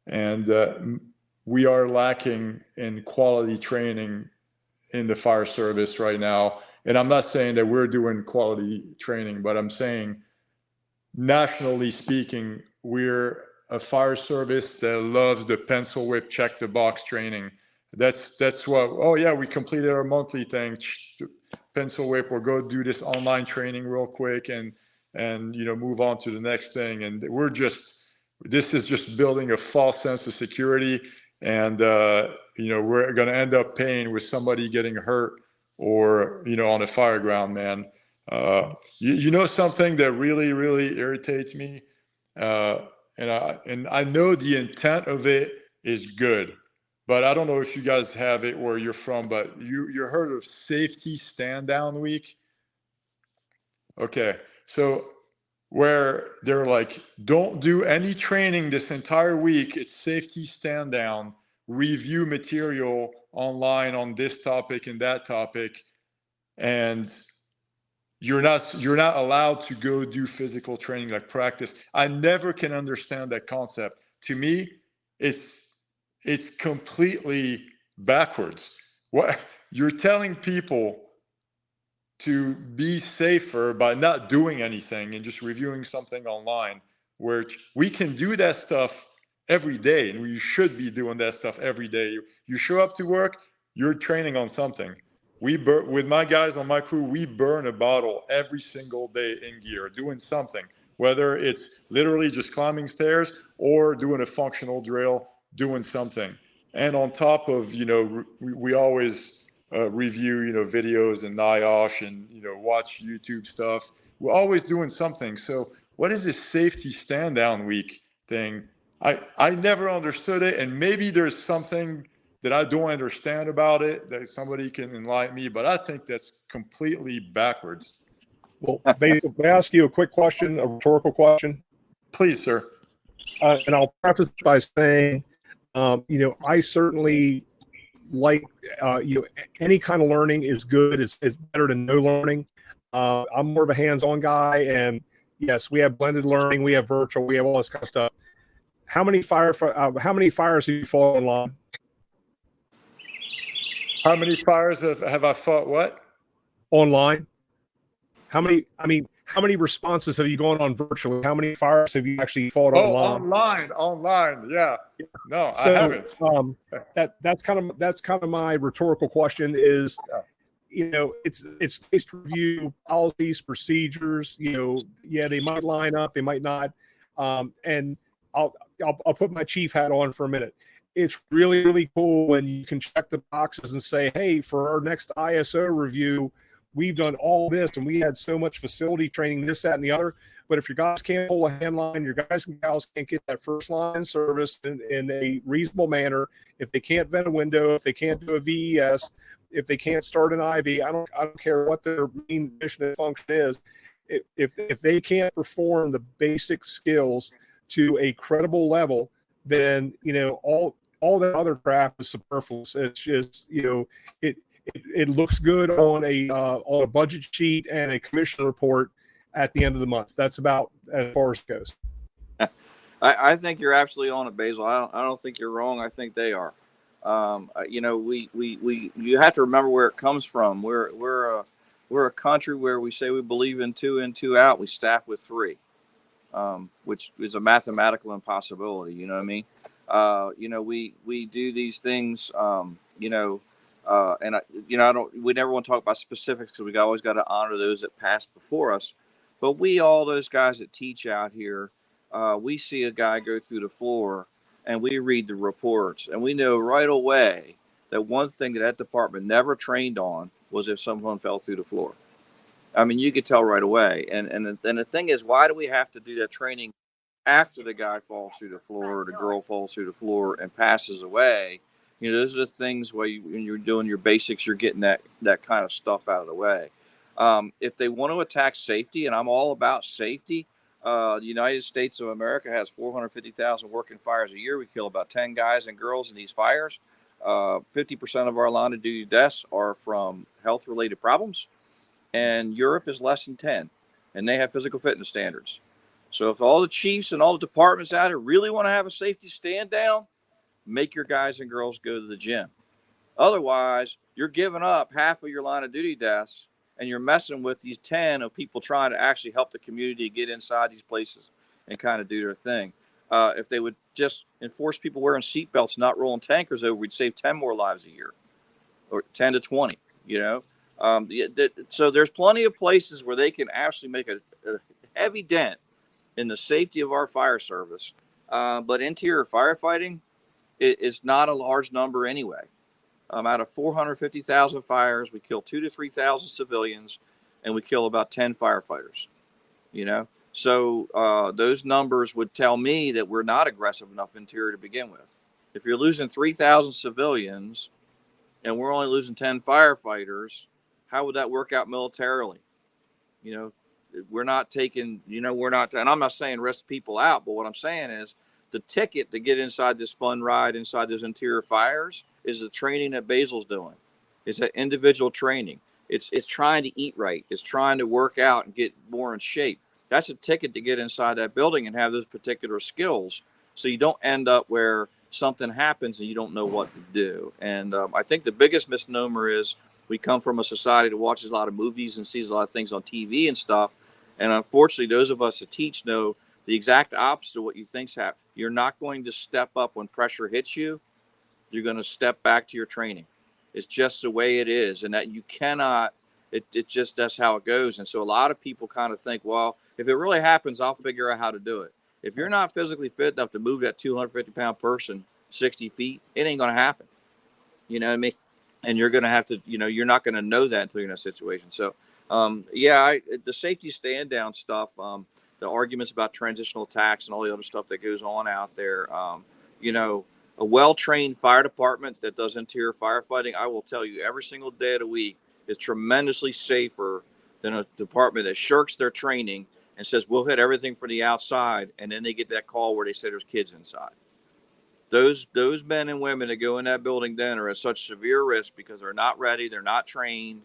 and we are lacking in quality training in the fire service right now. And I'm not saying that we're doing quality training, but I'm saying nationally speaking, we're a fire service that loves the pencil whip, check the box training. That's what, oh yeah, we completed our monthly thing, pencil whip, we'll go do this online training real quick and move on to the next thing. And this is just building a false sense of security. And, we're going to end up paying with somebody getting hurt or, on a fire ground, man. Something that really, really irritates me, and I know the intent of it is good, but I don't know if you guys have it where you're from, but you heard of Safety Stand Down Week? Okay, so where they're like, don't do any training this entire week. It's safety stand down, review material online on this topic and that topic, and you're not allowed to go do physical training like practice. I never can understand that concept. To me, it's completely backwards. What you're telling people to be safer by not doing anything and just reviewing something online, where we can do that stuff every day, and we should be doing that stuff every day. You show up to work, you're training on something. With my guys on my crew, we burn a bottle every single day in gear, doing something, whether it's literally just climbing stairs or doing a functional drill, doing something. And on top of, we always review, videos and NIOSH and, watch YouTube stuff. We're always doing something. So what is this safety stand down week thing? I never understood it. And maybe there's something that I don't understand about it that somebody can enlighten me, but I think that's completely backwards. Well, Bassel, may I ask you a quick question, a rhetorical question? Please, sir. And I'll preface by saying, I certainly like, any kind of learning is good. It's better than no learning. I'm more of a hands-on guy, and yes, we have blended learning, we have virtual, we have all this kind of stuff. How many fires have you fought online? How many fires have I fought? What? Online? How many responses have you gone on virtually? How many fires have you actually fought online? Online. Yeah. No, So, I haven't. That's kind of my rhetorical question is, it's nice to review policies, procedures, they might line up, they might not. And I'll put my chief hat on for a minute. It's really, really cool when you can check the boxes and say, hey, for our next ISO review, we've done all this and we had so much facility training, this, that, and the other. But if your guys can't pull a hand line, your guys and gals can't get that first line service in a reasonable manner, if they can't vent a window, if they can't do a VES, if they can't start an IV, I don't care what their main mission and function is. If they can't perform the basic skills to a credible level, then all that other crap is superfluous. It's just it looks good on a budget sheet and a commission report at the end of the month. That's about as far as it goes. I think you're absolutely on it, Basil. I don't think you're wrong. I think they are. You have to remember where it comes from. We're a country where we say we believe in 2 in, 2 out. We staff with 3, which is a mathematical impossibility. You know what I mean? We do these things. We never want to talk about specifics because we always got to honor those that passed before us. But all those guys that teach out here, we see a guy go through the floor and we read the reports and we know right away that one thing that department never trained on was if someone fell through the floor. I mean, you could tell right away. And the thing is, why do we have to do that training after the guy falls through the floor or the girl falls through the floor and passes away? Those are the things where when you're doing your basics, you're getting that kind of stuff out of the way. If they want to attack safety, and I'm all about safety, the United States of America has 450,000 working fires a year. We kill about 10 guys and girls in these fires. 50% of our line of duty deaths are from health-related problems, and Europe is less than 10, and they have physical fitness standards. So if all the chiefs and all the departments out here really want to have a safety stand down, make your guys and girls go to the gym. Otherwise, you're giving up half of your line of duty deaths, and you're messing with these 10 of people trying to actually help the community get inside these places and kind of do their thing. If they would just enforce people wearing seatbelts, not rolling tankers over, we'd save 10 more lives a year, or 10 to 20, So there's plenty of places where they can actually make a heavy dent in the safety of our fire service. But interior firefighting is not a large number anyway. Out of 450,000 fires, we kill 2,000 to 3,000 civilians, and we kill about 10 firefighters. So those numbers would tell me that we're not aggressive enough interior to begin with. If you're losing 3,000 civilians and we're only losing 10 firefighters, how would that work out militarily? We're not taking, and I'm not saying risk people out, but what I'm saying is the ticket to get inside this fun ride, inside those interior fires, is the training that Bassel's doing. It's that individual training. It's trying to eat right. It's trying to work out and get more in shape. That's a ticket to get inside that building and have those particular skills, so you don't end up where something happens and you don't know what to do. And I think the biggest misnomer is we come from a society that watches a lot of movies and sees a lot of things on TV and stuff. And unfortunately, those of us that teach know the exact opposite of what you think's happening. You're not going to step up when pressure hits you. You're going to step back to your training. It's just the way it is. And that you cannot, it just, that's how it goes. And so a lot of people kind of think, well, if it really happens, I'll figure out how to do it. If you're not physically fit enough to move that 250-pound person 60 feet, it ain't going to happen. You know what I mean? And you're going to have to, you're not going to know that until you're in a situation. So, the safety stand down stuff, the arguments about transitional attacks and all the other stuff that goes on out there, a well-trained fire department that does interior firefighting, I will tell you, every single day of the week is tremendously safer than a department that shirks their training and says, we'll hit everything from the outside, and then they get that call where they say there's kids inside. Those men and women that go in that building then are at such severe risk because they're not ready, they're not trained,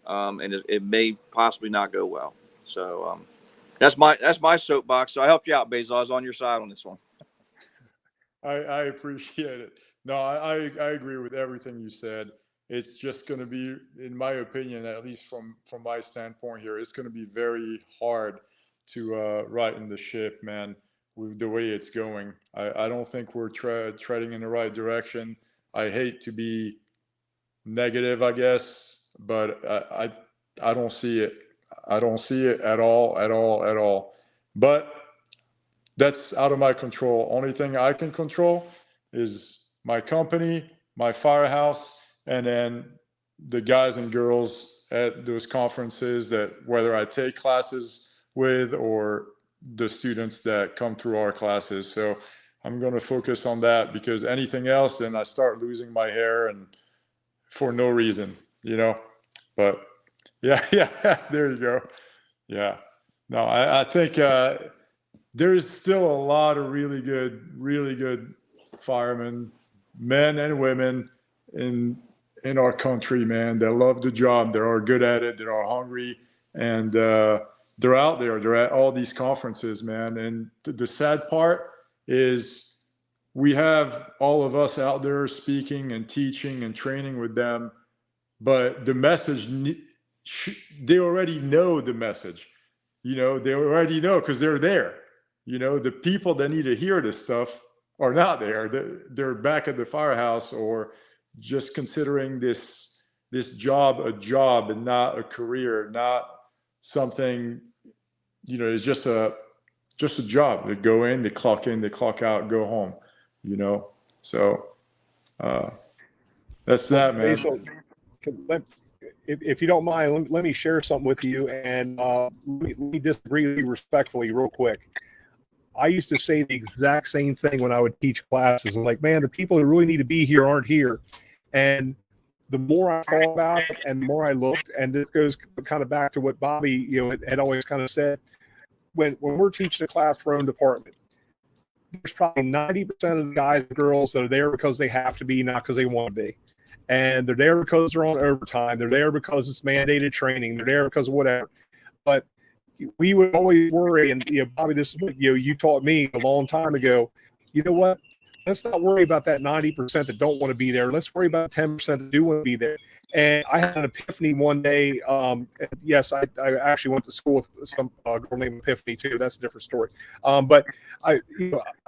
and it may possibly not go well. So that's my soapbox. So I helped you out, Basil. I was on your side on this one. I appreciate it. No, I agree with everything you said. It's just going to be, in my opinion, at least from my standpoint here, it's going to be very hard to righten the ship, man, with the way it's going. I don't think we're treading in the right direction. I hate to be negative, I guess, but I don't see it. I don't see it at all. But that's out of my control. Only thing I can control is my company, my firehouse, and then the guys and girls at those conferences that whether I take classes with or the students that come through our classes. So I'm going to focus on that, because anything else, then I start losing my hair, and for no reason, but yeah, there you go. Yeah, no, I think there's still a lot of really good firemen, men and women in our country, man, that love the job, that are good at it, that are hungry, and they're out there. They're at all these conferences, man. And the sad part is we have all of us out there speaking and teaching and training with them, but the message, they already know the message. They already know, because they're there. The people that need to hear this stuff are not there. They're back at the firehouse, or just considering this job a job and not a career, not something, it's just a job. They go in, they clock out, go home, so that's that, man. Basil, if you don't mind, let me share something with you, and let me disagree with you respectfully real quick. I used to say the exact same thing when I would teach classes. I'm like, man, the people who really need to be here aren't here. And the more I thought about it and the more I looked, and this goes kind of back to what Bobby, had always kind of said, when we're teaching a class for our own department, there's probably 90% of the guys and girls that are there because they have to be, not because they want to be. And they're there because they're on overtime. They're there because it's mandated training. They're there because of whatever. But we would always worry, and Bobby, this is what you taught me a long time ago. You know what? Let's not worry about that 90% that don't want to be there. Let's worry about 10% that do want to be there. And I had an epiphany one day. Yes, I actually went to school with some girl named Epiphany too. That's a different story. But I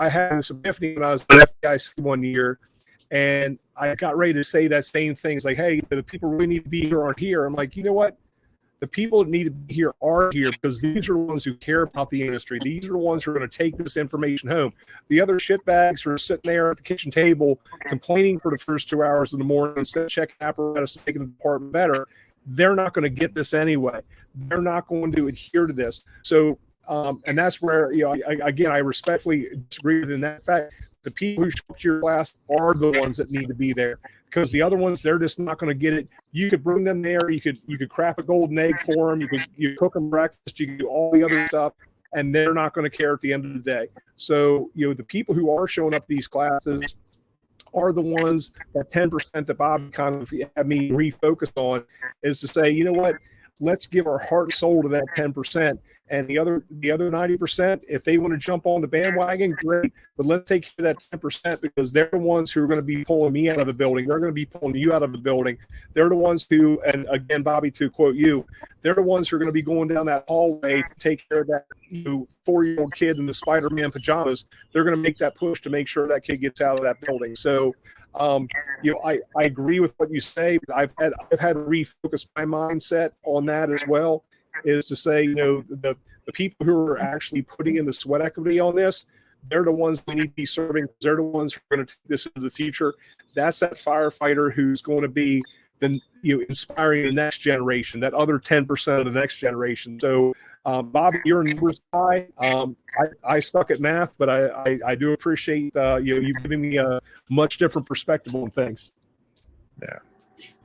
had this epiphany when I was at FDIC one year, and I got ready to say that same thing. It's like, hey, the people really need to be here aren't here. I'm like, you know what? The people that need to be here are here, because these are the ones who care about the industry. These are the ones who are going to take this information home. The other shitbags who are sitting there at the kitchen table complaining for the first 2 hours of the morning instead of checking apparatus and making the department better, they're not going to get this anyway. They're not going to adhere to this. So, and that's where, I respectfully disagree with in that fact. The people who show up to your class are the ones that need to be there, because the other ones, they're just not going to get it. You could bring them there. You could crack a golden egg for them. You cook them breakfast. You can do all the other stuff, and they're not going to care at the end of the day. So, the people who are showing up to these classes are the ones, that 10% that Bob kind of had me refocus on, is to say, you know what? Let's give our heart and soul to that 10%. And the other 90%, if they want to jump on the bandwagon, great. But let's take care of that 10%, because they're the ones who are going to be pulling me out of the building. They're going to be pulling you out of the building. They're the ones who, and again, Bobby, to quote you, they're the ones who are going to be going down that hallway to take care of that 4-year-old kid in the Spider-Man pajamas. They're going to make that push to make sure that kid gets out of that building. So, I agree with what you say, but I've had to refocus my mindset on that as well, is to say, the people who are actually putting in the sweat equity on this, they're the ones we need to be serving. They're the ones who are going to take this into the future. That's that firefighter who's going to be inspiring the next generation, that other 10% of the next generation. So, Bobby, you're a numbers guy. I suck at math, but I do appreciate you giving me a much different perspective on things. Yeah.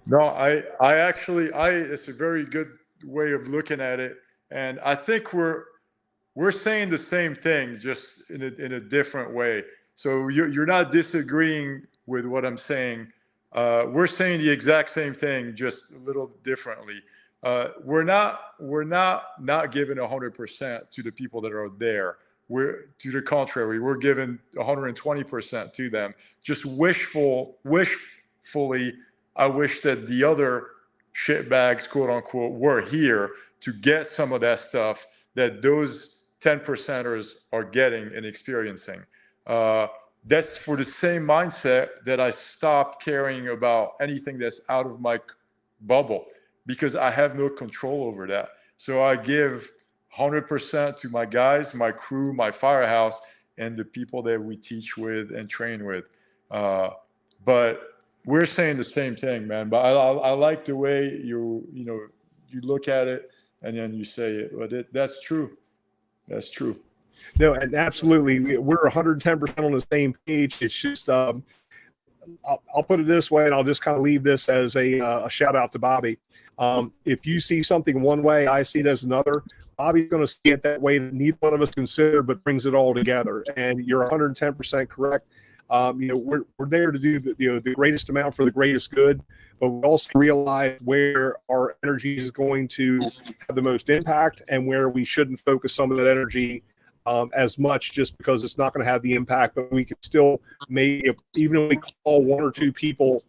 No, I actually, it's a very good way of looking at it, and I think we're saying the same thing, just in a different way. So you're not disagreeing with what I'm saying. We're saying the exact same thing, just a little differently. We're not giving 100% to the people that are there. We're, to the contrary, we're giving 120% to them. Just wishfully, I wish that the other shitbags, quote unquote, were here to get some of that stuff that those 10%ers are getting and experiencing. That's for the same mindset that I stopped caring about anything that's out of my bubble, because I have no control over that. So I give 100% to my guys, my crew, my firehouse, and the people that we teach with and train with. But we're saying the same thing, man. But I like the way you look at it and then you say it. But that's true. That's true. No, and absolutely, we're 110% on the same page. It's just, I'll put it this way, and I'll just kind of leave this as a shout out to Bobby. If you see something one way, I see it as another. Bobby's going to see it that way that neither one of us consider, but brings it all together. And you're 110% correct. We're there to do the greatest amount for the greatest good, but we also realize where our energy is going to have the most impact and where we shouldn't focus some of that energy as much, just because it's not going to have the impact. But we can still, maybe even if we call one or two people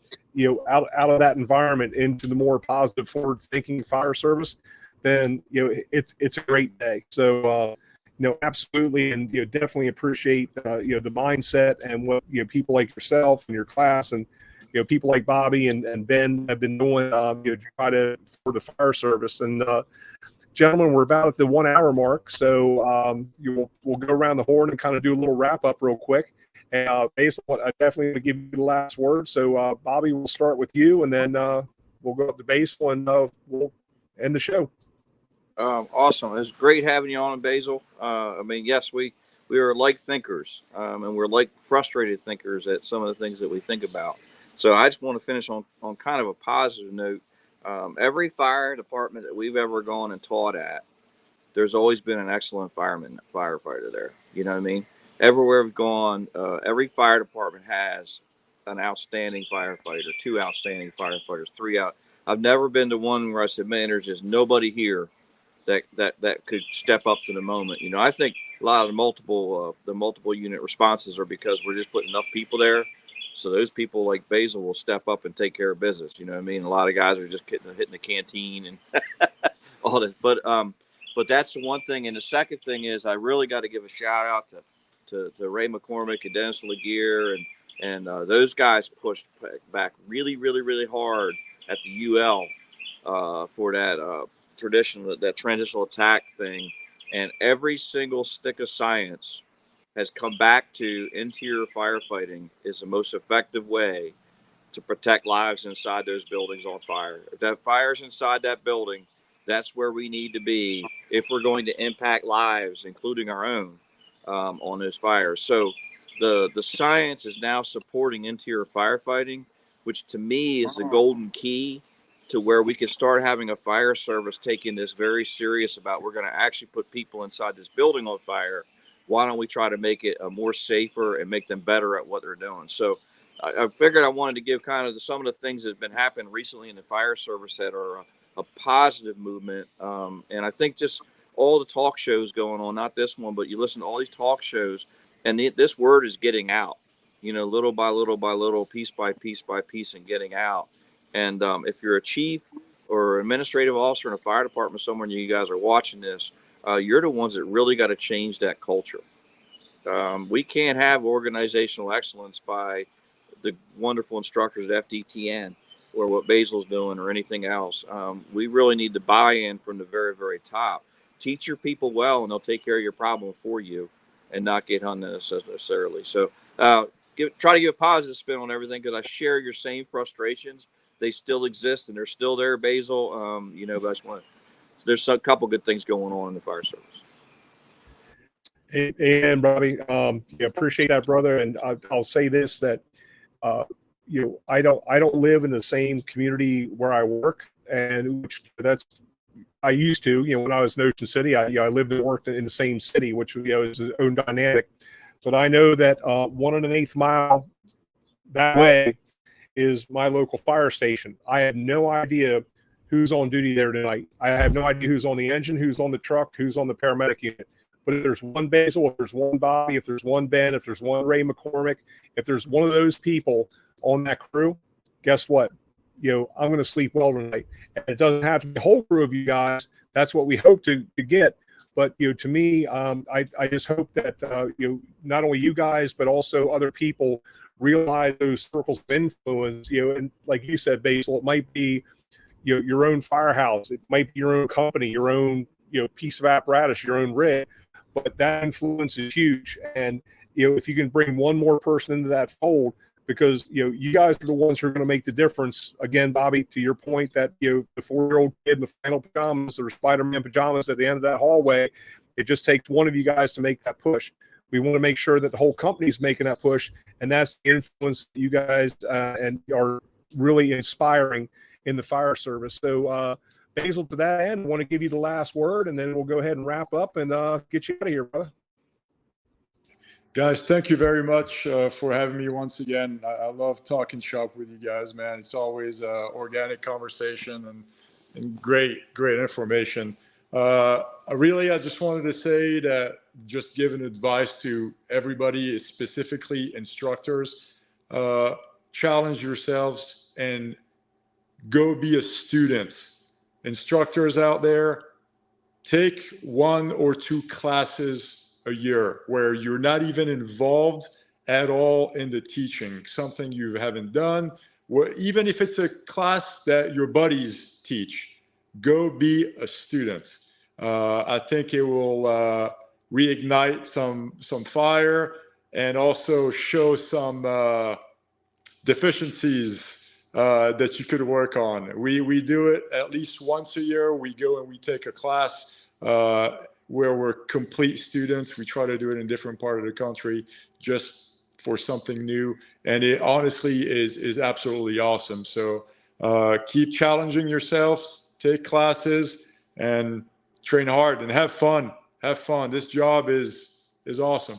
out of that environment into the more positive, forward thinking fire service, then it's a great day. So absolutely, and definitely appreciate the mindset and what people like yourself and your class, and people like Bobby and Ben have been doing to try to for the fire service. And gentlemen, we're about at the 1 hour mark, so we'll go around the horn and kind of do a little wrap up real quick. And Bassel, I definitely want to give you the last word. So Bobby, we'll start with you, and then we'll go up to Bassel, and we'll end the show. Awesome. It's great having you on, Bassel. Yes, we are like thinkers, and we're like frustrated thinkers at some of the things that we think about. So I just want to finish on kind of a positive note. Every fire department that we've ever gone and taught at, there's always been an excellent firefighter there. You know what I mean? Everywhere we've gone, every fire department has an outstanding firefighter, 2 outstanding firefighters, 3 out. I've never been to one where I said, man, there's just nobody here that could step up to the moment. I think a lot of the multiple unit responses are because we're just putting enough people there, so those people like Bassel will step up and take care of business. You know what I mean? A lot of guys are just hitting the canteen and all that. But that's the one thing. And the second thing is, I really got to give a shout out to Ray McCormick and Dennis Laguerre and those guys pushed back really, really, really hard at the UL for that that transitional attack thing, and every single stick of science has come back to interior firefighting is the most effective way to protect lives inside those buildings on fire. If that fire's inside that building, that's where we need to be if we're going to impact lives, including our own, on those fires. So the science is now supporting interior firefighting, which to me is the golden key to where we can start having a fire service taking this very serious about, we're going to actually put people inside this building on fire. Why don't we try to make it more safer and make them better at what they're doing? So I figured I wanted to give kind of some of the things that have been happening recently in the fire service that are a positive movement. And I think just all the talk shows going on, not this one, but you listen to all these talk shows, and this word is getting out, little by little by little, piece by piece by piece, and getting out. And if you're a chief or administrative officer in a fire department somewhere and you guys are watching this, you're the ones that really got to change that culture. We can't have organizational excellence by the wonderful instructors at FDTN or what Bassel's doing or anything else. We really need to buy in from the very, very top. Teach your people well, and they'll take care of your problem for you and not get hung unnecessarily. So try to give a positive spin on everything, because I share your same frustrations. They still exist, and they're still there, Bassel. But I just want to, there's a couple good things going on in the fire service. And Bobby, appreciate that, brother. And I'll say this, that I don't live in the same community where I work, and I used to, when I was in Ocean City, I lived and worked in the same city, which is its own dynamic. But I know that 1 1/8 mile that way is my local fire station. I have no idea who's on duty there tonight. I have no idea who's on the engine, who's on the truck, who's on the paramedic unit. But if there's one Bassel, if there's one Bobby, if there's one Ben, if there's one Ray McCormick, if there's one of those people on that crew, guess what? I'm going to sleep well tonight. And it doesn't have to be a whole crew of you guys. That's what we hope to get. But to me, I just hope that not only you guys, but also other people realize those circles of influence. And like you said, Bassel, it might be your own firehouse, it might be your own company, your own piece of apparatus, your own rig, but that influence is huge. And if you can bring one more person into that fold, because you guys are the ones who are going to make the difference. Again, Bobby, to your point that the 4-year-old kid in the flannel pajamas or Spider-Man pajamas at the end of that hallway, It just takes one of you guys to make that push. We want to make sure that the whole company is making that push, and that's the influence that you guys and are really inspiring in the fire service. So, Basil, to that end, I want to give you the last word, and then we'll go ahead and wrap up and get you out of here, brother. Guys, thank you very much for having me once again. I love talking shop with you guys, man. It's always organic conversation and great information. I just wanted to say that just giving advice to everybody, specifically instructors, challenge yourselves and go be a student. Instructors out there, take 1 or 2 classes a year where you're not even involved at all in the teaching, something you haven't done, even if it's a class that your buddies teach, go be a student. I think it will reignite some fire and also show some deficiencies that you could work on. We do it at least once a year. We go and we take a class where we're complete students. We try to do it in a different part of the country just for something new. And it honestly is absolutely awesome. So keep challenging yourselves, take classes, and train hard and have fun. Have fun. This job is awesome.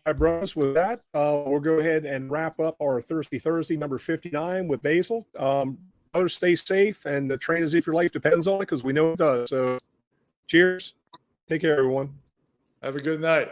All right, bros, with that, we'll go ahead and wrap up our Thirsty Thursday number 59 with Basil. Brothers, stay safe and train as if your life depends on it, because we know it does. So cheers. Take care, everyone. Have a good night.